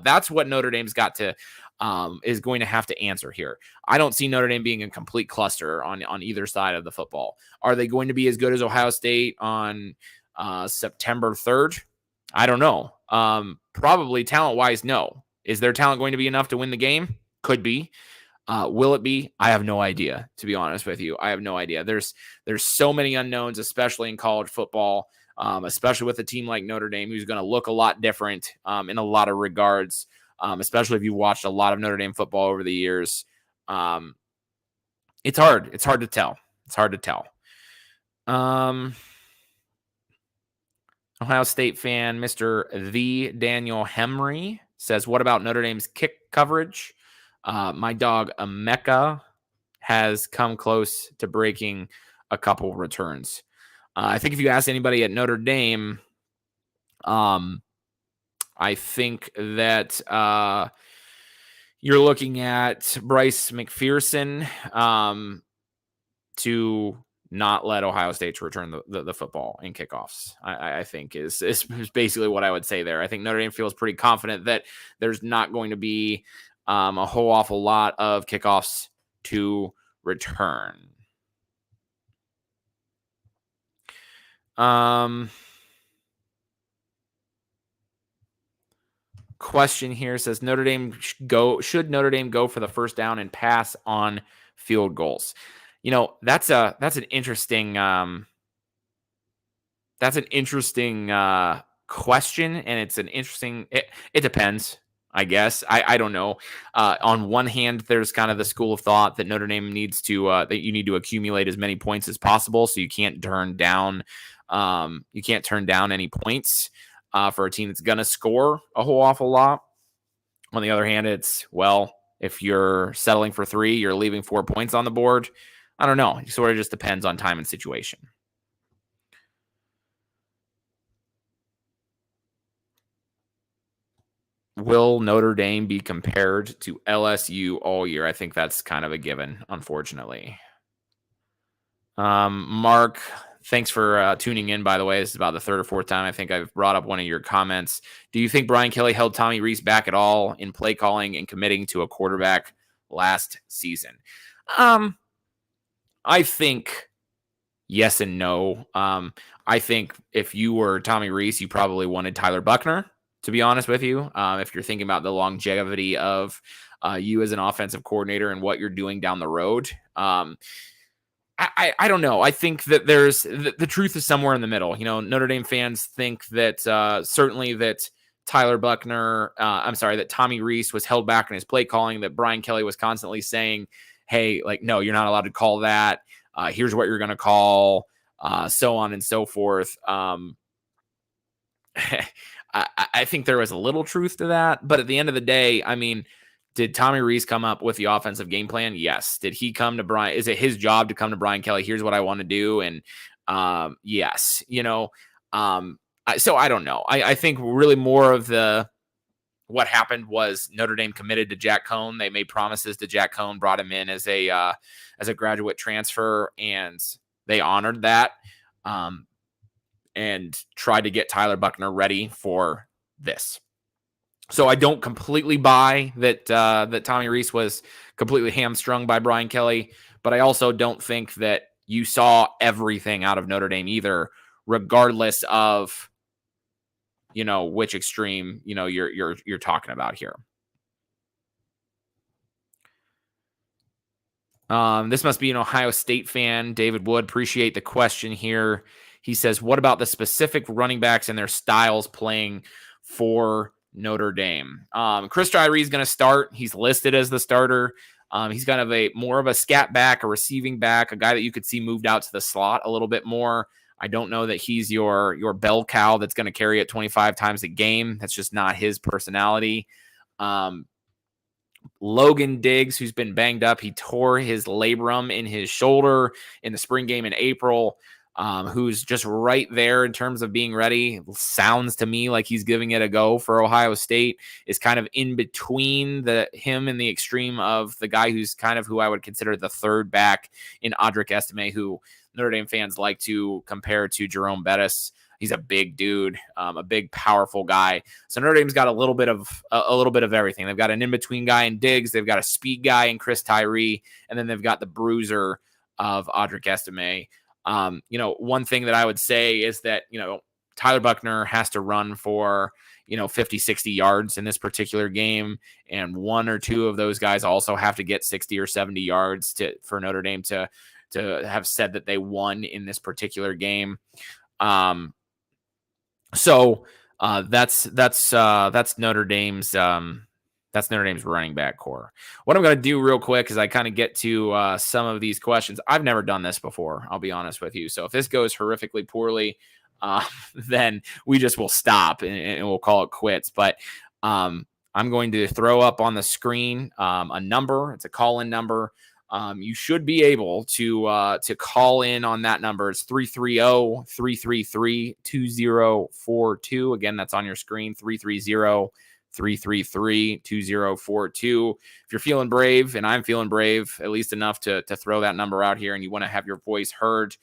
That's what Notre Dame's got to is going to have to answer here. I don't see Notre Dame being a complete cluster on either side of the football. Are they going to be as good as Ohio State on September 3rd? I don't know. Probably talent-wise, no. Is their talent going to be enough to win the game? Could be. Will it be? I have no idea, to be honest with you. I have no idea. There's so many unknowns, especially in college football, especially with a team like Notre Dame, who's going to look a lot different in a lot of regards. Especially if you watched a lot of Notre Dame football over the years. It's hard. It's hard to tell. Ohio State fan, Mr. The Daniel Hemry, says, what about Notre Dame's kick coverage? My dog, Emeka, has come close to breaking a couple returns. I think if you ask anybody at Notre Dame, I think that you're looking at Bryce McPherson to not let Ohio State to return the football in kickoffs. I think is basically what I would say there. I think Notre Dame feels pretty confident that there's not going to be a whole awful lot of kickoffs to return. Question here says, should Notre Dame go for the first down and pass on field goals? That's an interesting question, and it's an interesting. It depends. I guess. I don't know. On one hand, there's kind of the school of thought that Notre Dame needs to that you need to accumulate as many points as possible, so you can't turn down any points for a team that's going to score a whole awful lot. On the other hand, it's, well, if you're settling for 3, you're leaving 4 points on the board. I don't know. It sort of just depends on time and situation. Will Notre Dame be compared to LSU all year? I think that's kind of a given, unfortunately. Mark, thanks for tuning in, by the way. This is about the 3rd or 4th time I think I've brought up one of your comments. Do you think Brian Kelly held Tommy Rees back at all in play calling and committing to a quarterback last season? I think yes and no. I think if you were Tommy Rees, you probably wanted Tyler Buchner, to be honest with you. If you're thinking about the longevity of you as an offensive coordinator and what you're doing down the road. I don't know. I think that there's the truth is somewhere in the middle. Notre Dame fans think that certainly that Tyler Buchner, that Tommy Rees was held back in his play calling, that Brian Kelly was constantly saying, hey, like, no, you're not allowed to call that. Here's what you're going to call, so on and so forth. I think there was a little truth to that, but at the end of the day, I mean, did Tommy Rees come up with the offensive game plan? Yes. Did he come to Brian? Is it his job to come to Brian Kelly? Here's what I want to do. And yes, so I don't know. I think really more of what happened was Notre Dame committed to Jack Cohn. They made promises to Jack Cohn, brought him in as a graduate transfer, and they honored that. And tried to get Tyler Buchner ready for this. So I don't completely buy that Tommy Rees was completely hamstrung by Brian Kelly, but I also don't think that you saw everything out of Notre Dame either, regardless of which extreme you're talking about here. This must be an Ohio State fan. David Wood, appreciate the question here. He says, what about the specific running backs and their styles playing for Notre Dame? Chris Tyree is going to start. He's listed as the starter. He's kind of more of a scat back, a receiving back, a guy that you could see moved out to the slot a little bit more. I don't know that he's your bell cow that's going to carry it 25 times a game. That's just not his personality. Logan Diggs, who's been banged up, he tore his labrum in his shoulder in the spring game in April. Who's just right there in terms of being ready. Sounds to me like he's giving it a go for Ohio State. Is kind of in between him and the extreme of the guy who's kind of who I would consider the third back in Audric Estime, who Notre Dame fans like to compare to Jerome Bettis. He's a big dude, a big, powerful guy. So Notre Dame's got a little bit of everything. They've got an in-between guy in Diggs. They've got a speed guy in Chris Tyree, and then they've got the bruiser of Audric Estime. One thing that I would say is that, Tyler Buchner has to run for, 50, 60 yards in this particular game. And one or two of those guys also have to get 60 or 70 yards for Notre Dame to have said that they won in this particular game. So that's Notre Dame's, that's Notre Dame's running back core. What I'm going to do real quick is I kind of get to some of these questions. I've never done this before, I'll be honest with you. So if this goes horrifically poorly, then we just will stop and we'll call it quits. But I'm going to throw up on the screen a number. It's a call-in number. You should be able to call in on that number. It's 330-333-2042. Again, that's on your screen, 330-333-2042. If you're feeling brave, and I'm feeling brave, at least enough to throw that number out here, and you want to have your voice heard,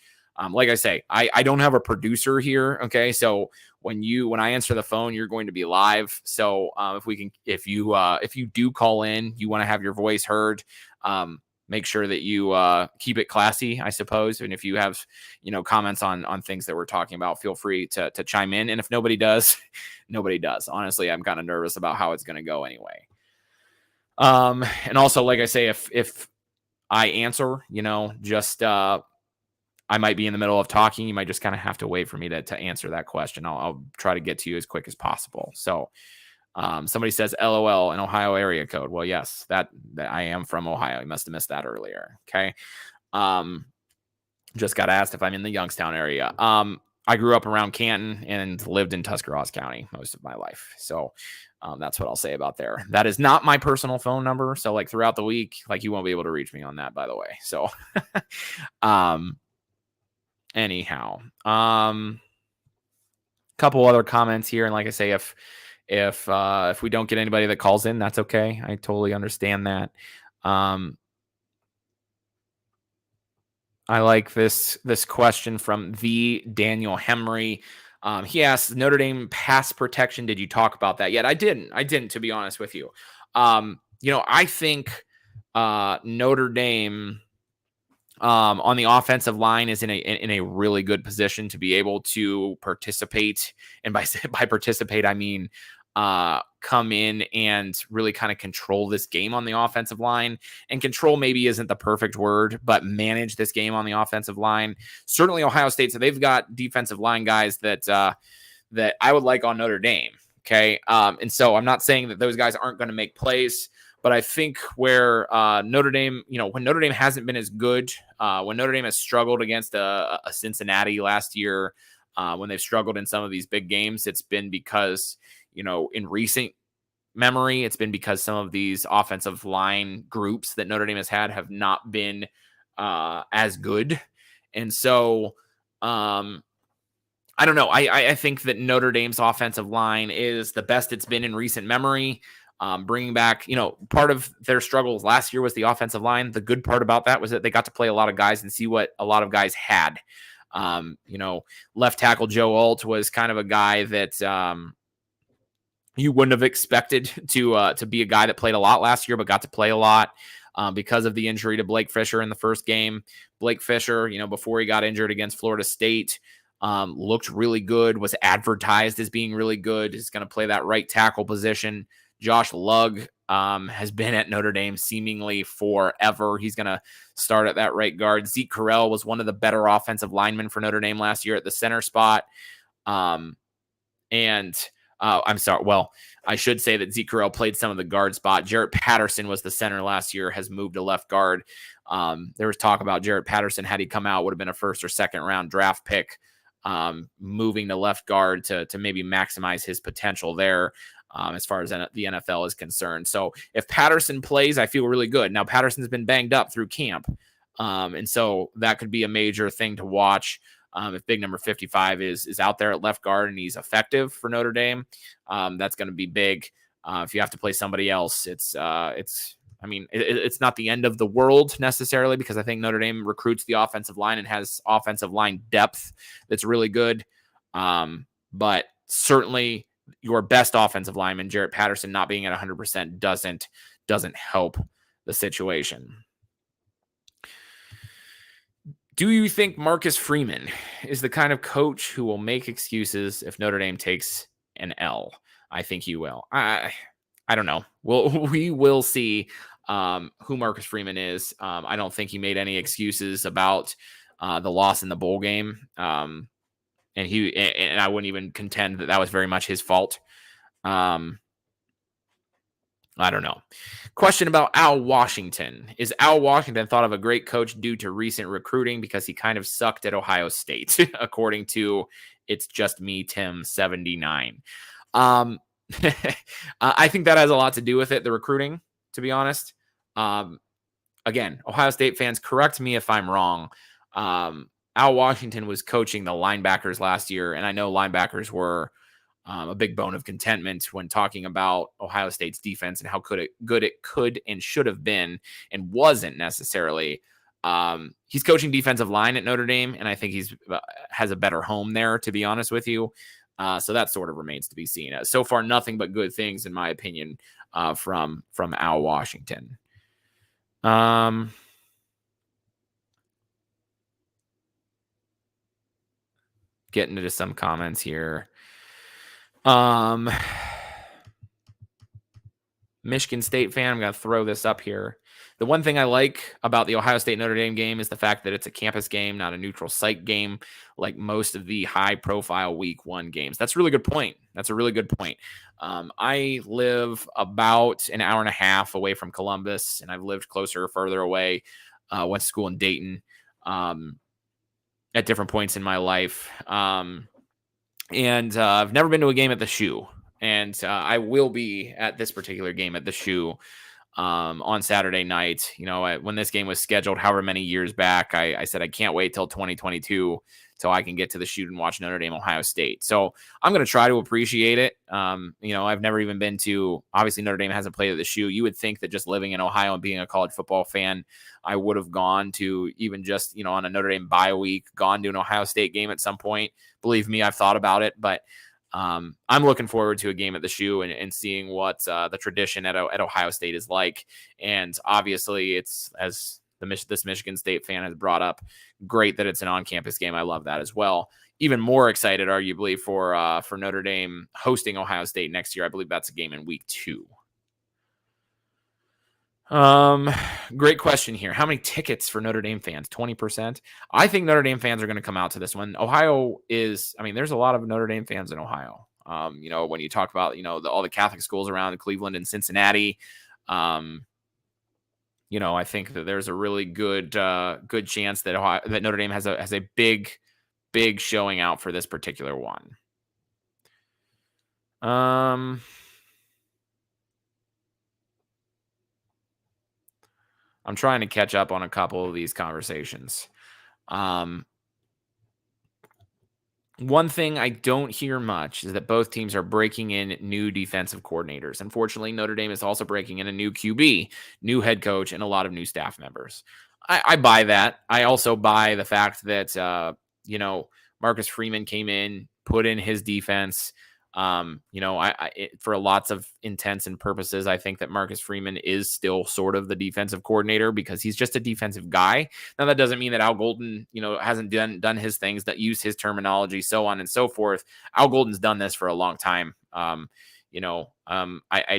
like I say, I don't have a producer here. Okay. So when I answer the phone, you're going to be live. So if you do call in, you want to have your voice heard, make sure that you keep it classy, I suppose. And if you have, comments on things that we're talking about, feel free to chime in. And if nobody does, nobody does. Honestly, I'm kind of nervous about how it's going to go anyway. And also, like I say, if I answer, I might be in the middle of talking. You might just kind of have to wait for me to answer that question. I'll try to get to you as quick as possible. So Somebody says LOL, an Ohio area code. Well, yes, that I am from Ohio. You must have missed that earlier. Okay. Just got asked if I'm in the Youngstown area. I grew up around Canton and lived in Tuscarawas County most of my life. So that's what I'll say about there. That is not my personal phone number. So like throughout the week, like you won't be able to reach me on that, by the way. So anyhow, couple other comments here. And like I say, if we don't get anybody that calls in, that's okay. I totally understand that. I like this question from the Daniel Hemry. He asks, Notre Dame pass protection. Did you talk about that yet? I didn't, to be honest with you. I think Notre Dame on the offensive line is in a really good position to be able to participate. And by participate, I mean come in and really kind of control this game on the offensive line. And control maybe isn't the perfect word, but manage this game on the offensive line. Certainly Ohio State, so they've got defensive line guys that I would like on Notre Dame. Okay. And so I'm not saying that those guys aren't going to make plays, but I think where Notre Dame, when Notre Dame hasn't been as good, when Notre Dame has struggled against a Cincinnati last year, when they've struggled in some of these big games, it's been because, in recent memory, it's been because some of these offensive line groups that Notre Dame has had have not been as good. And so I don't know. I think that Notre Dame's offensive line is the best it's been in recent memory. Bringing back, part of their struggles last year was the offensive line. The good part about that was that they got to play a lot of guys and see what a lot of guys had. Left tackle Joe Alt was kind of a guy that you wouldn't have expected to be a guy that played a lot last year, but got to play a lot because of the injury to Blake Fisher in the first game. Blake Fisher, before he got injured against Florida State, looked really good, was advertised as being really good, is going to play that right tackle position. Josh Lugg has been at Notre Dame seemingly forever. He's going to start at that right guard. Zeke Correll was one of the better offensive linemen for Notre Dame last year at the center spot. I'm sorry. Well, I should say that Zeke Correll played some of the guard spot. Jarrett Patterson was the center last year, has moved to left guard. There was talk about Jarrett Patterson, had he come out, would have been a first or second round draft pick, moving to left guard to maybe maximize his potential there. As far as the NFL is concerned. So if Patterson plays, I feel really good. Now, Patterson's been banged up through camp. And so that could be a major thing to watch. If big number 55 is out there at left guard and he's effective for Notre Dame, that's going to be big. If you have to play somebody else, it's not the end of the world necessarily, because I think Notre Dame recruits the offensive line and has offensive line depth that's really good. But certainly your best offensive lineman, Jarrett Patterson, not being at 100% doesn't help the situation. Do you think Marcus Freeman is the kind of coach who will make excuses if Notre Dame takes an L? I think he will. I don't know. We will see who Marcus Freeman is. I don't think he made any excuses about the loss in the bowl game. And I wouldn't even contend that was very much his fault. I don't know. Question about Al Washington. Is Al Washington thought of a great coach due to recent recruiting because he kind of sucked at Ohio State, according to It's Just Me, Tim 79. I think that has a lot to do with it, the recruiting, to be honest. Again, Ohio State fans, correct me if I'm wrong. Al Washington was coaching the linebackers last year, and I know linebackers were a big bone of contentment when talking about Ohio State's defense and how good it could and should have been and wasn't necessarily. He's coaching defensive line at Notre Dame, and I think he's has a better home there, to be honest with you. So that sort of remains to be seen. So far, nothing but good things, in my opinion, from Al Washington. Getting into some comments here. Michigan State fan. I'm going to throw this up here. The one thing I like about the Ohio State Notre Dame game is the fact that it's a campus game, not a neutral site game, like most of the high profile week 1 games. That's a really good point. That's a really good point. I live about an hour and a half away from Columbus, and I've lived closer or further away. Went to school in Dayton at different points in my life. And I've never been to a game at the Shoe. And I will be at this particular game at the Shoe on Saturday night. When this game was scheduled, however many years back, I said I can't wait till 2022 till I can get to the Shoot and watch Notre Dame, Ohio State. So I'm going to try to appreciate it. I've never even been to, obviously Notre Dame hasn't played at the Shoe. You would think that just living in Ohio and being a college football fan, I would have gone to even just, on a Notre Dame bye week, gone to an Ohio State game at some point. Believe me, I've thought about it, but I'm looking forward to a game at the Shoe and seeing what the tradition at Ohio State is like. And obviously, it's, as this Michigan State fan has brought up, great that it's an on-campus game. I love that as well. Even more excited, arguably, for Notre Dame hosting Ohio State next year. I believe that's a game in week 2. Great question here. How many tickets for Notre Dame fans? 20%. I think Notre Dame fans are going to come out to this one. Ohio is, there's a lot of Notre Dame fans in Ohio. When you talk about, all the Catholic schools around Cleveland and Cincinnati, I think that there's a really good chance that that Notre Dame has a big showing out for this particular one. I'm trying to catch up on a couple of these conversations. One thing I don't hear much is that both teams are breaking in new defensive coordinators. Unfortunately, Notre Dame is also breaking in a new QB, new head coach, and a lot of new staff members. I buy that. I also buy the fact that, Marcus Freeman came in, put in his defense. For lots of intents and purposes, I think that Marcus Freeman is still sort of the defensive coordinator because he's just a defensive guy. Now, that doesn't mean that Al Golden, hasn't done his things, that use his terminology, so on and so forth. Al Golden's done this for a long time. I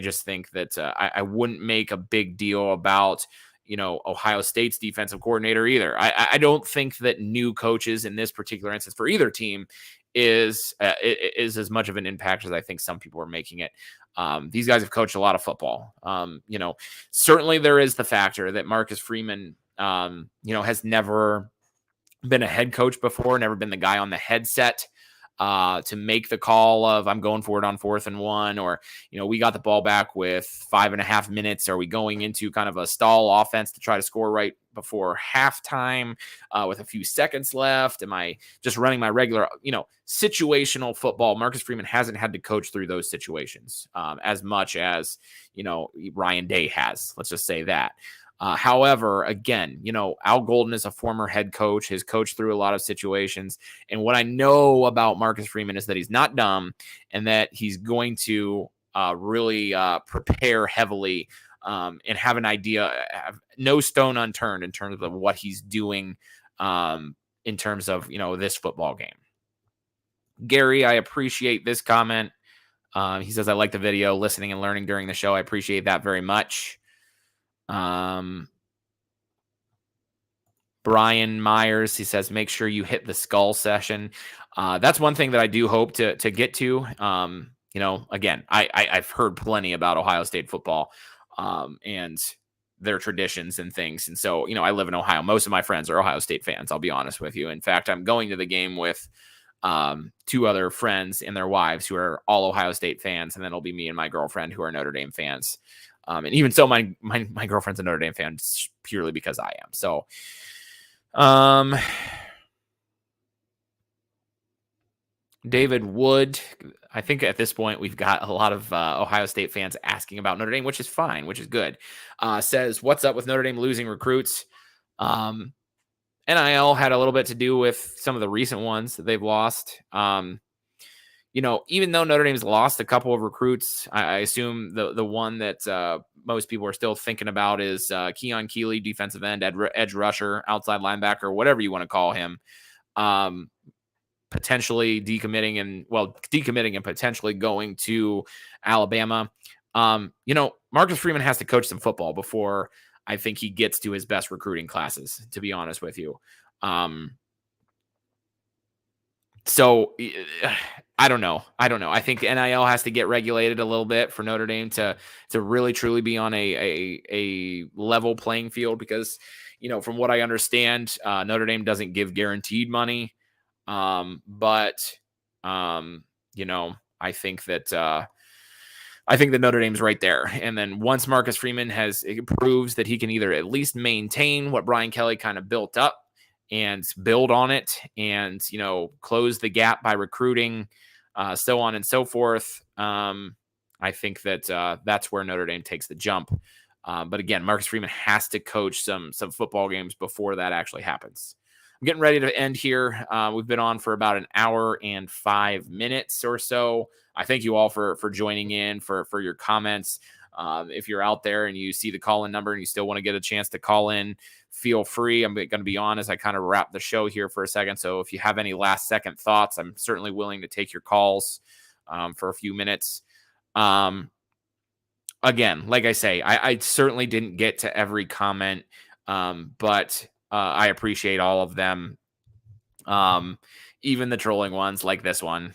just think that I wouldn't make a big deal about, Ohio State's defensive coordinator either. I don't think that new coaches in this particular instance for either team is as much of an impact as I think some people are making it. These guys have coached a lot of football. Certainly there is the factor that Marcus Freeman, has never been a head coach before, never been the guy on the headset to make the call of I'm going for it on 4th and 1, or, we got the ball back with 5.5 minutes. Are we going into kind of a stall offense to try to score right before halftime with a few seconds left? Am I just running my regular, situational football? Marcus Freeman hasn't had to coach through those situations as much as, Ryan Day has. Let's just say that. However, again, Al Golden is a former head coach, has coached through a lot of situations. And what I know about Marcus Freeman is that he's not dumb and that he's going to really prepare heavily and have an idea, have no stone unturned in terms of what he's doing in terms of, this football game. Gary, I appreciate this comment. He says, I like the video, listening and learning during the show. I appreciate that very much. Brian Myers, he says, make sure you hit the skull session. That's one thing that I do hope to get to. Again, I've heard plenty about Ohio State football and their traditions and things. And so, I live in Ohio. Most of my friends are Ohio State fans. I'll be honest with you. In fact, I'm going to the game with 2 other friends and their wives who are all Ohio State fans. And then it'll be me and my girlfriend who are Notre Dame fans. And even so, my girlfriend's a Notre Dame fan purely because I am. So, David Wood, I think at this point we've got a lot of Ohio State fans asking about Notre Dame, which is fine, which is good. Says, what's up with Notre Dame losing recruits? NIL had a little bit to do with some of the recent ones that they've lost. Even though Notre Dame's lost a couple of recruits, I assume the one that most people are still thinking about is Keon Keeley, defensive end, edge rusher, outside linebacker, whatever you want to call him, potentially decommitting and potentially going to Alabama. Marcus Freeman has to coach some football before I think he gets to his best recruiting classes, to be honest with you. So I don't know. I think NIL has to get regulated a little bit for Notre Dame to really truly be on a level playing field, because from what I understand, Notre Dame doesn't give guaranteed money. But I think that Notre Dame's right there. And then once Marcus Freeman proves that he can either at least maintain what Brian Kelly kind of built up and build on it, and close the gap by recruiting, so on and so forth. I think that that's where Notre Dame takes the jump. But again, Marcus Freeman has to coach some football games before that actually happens. I'm getting ready to end here. We've been on for about an hour and 5 minutes or so. I thank you all for joining in, for your comments. If you're out there and you see the call-in number and you still want to get a chance to call in, feel free. I'm going to be on as I kind of wrap the show here for a second. So if you have any last second thoughts, I'm certainly willing to take your calls for a few minutes. Again, like I say, I certainly didn't get to every comment, but I appreciate all of them. Even the trolling ones like this one.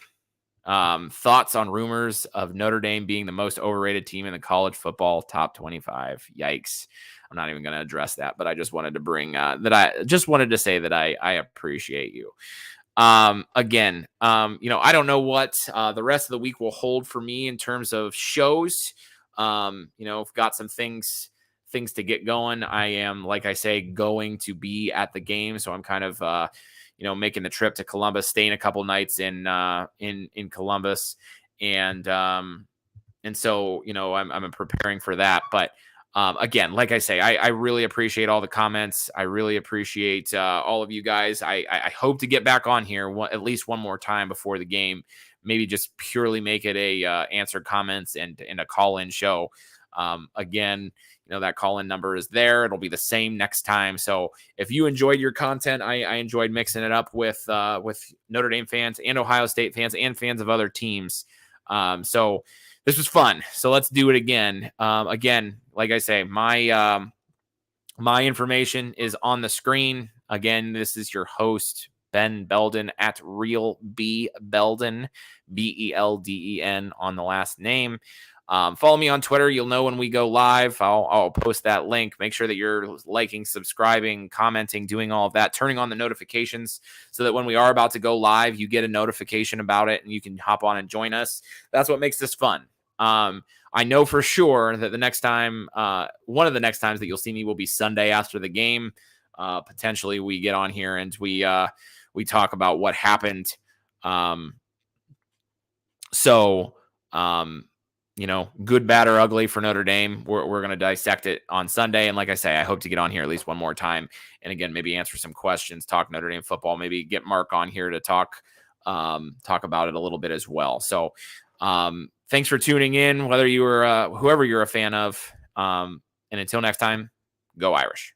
Thoughts on rumors of Notre Dame being the most overrated team in the college football top 25. Yikes. I'm not even going to address that, but I just wanted to bring I say that I appreciate you. Again, I don't know what the rest of the week will hold for me in terms of shows. I've got some things to get going. I am, like I say, going to be at the game. So I'm kind of, making the trip to Columbus, staying a couple nights in Columbus. And so, I'm preparing for that. But again, like I say, I really appreciate all the comments. I really appreciate all of you guys. I hope to get back on here at least one more time before the game. Maybe just purely make it a answer comments and a call-in show. Again, that call-in number is there. It'll be the same next time. So if you enjoyed your content, I enjoyed mixing it up with Notre Dame fans and Ohio State fans and fans of other teams. So this was fun. So let's do it again. Again, like I say, my information is on the screen. Again, this is your host, Ben Belden, at Real B Belden, Belden on the last name. Follow me on Twitter. You'll know when we go live. I'll post that link. Make sure that you're liking, subscribing, commenting, doing all of that, turning on the notifications so that when we are about to go live, you get a notification about it and you can hop on and join us. That's what makes this fun. I know for sure that the next time, one of the next times that you'll see me will be Sunday after the game. Potentially we get on here and we talk about what happened. Good, bad, or ugly for Notre Dame. We're going to dissect it on Sunday. And like I say, I hope to get on here at least one more time. And again, maybe answer some questions, talk Notre Dame football, maybe get Mark on here to talk about it a little bit as well. So thanks for tuning in, whether you were whoever you're a fan of. And until next time, go Irish.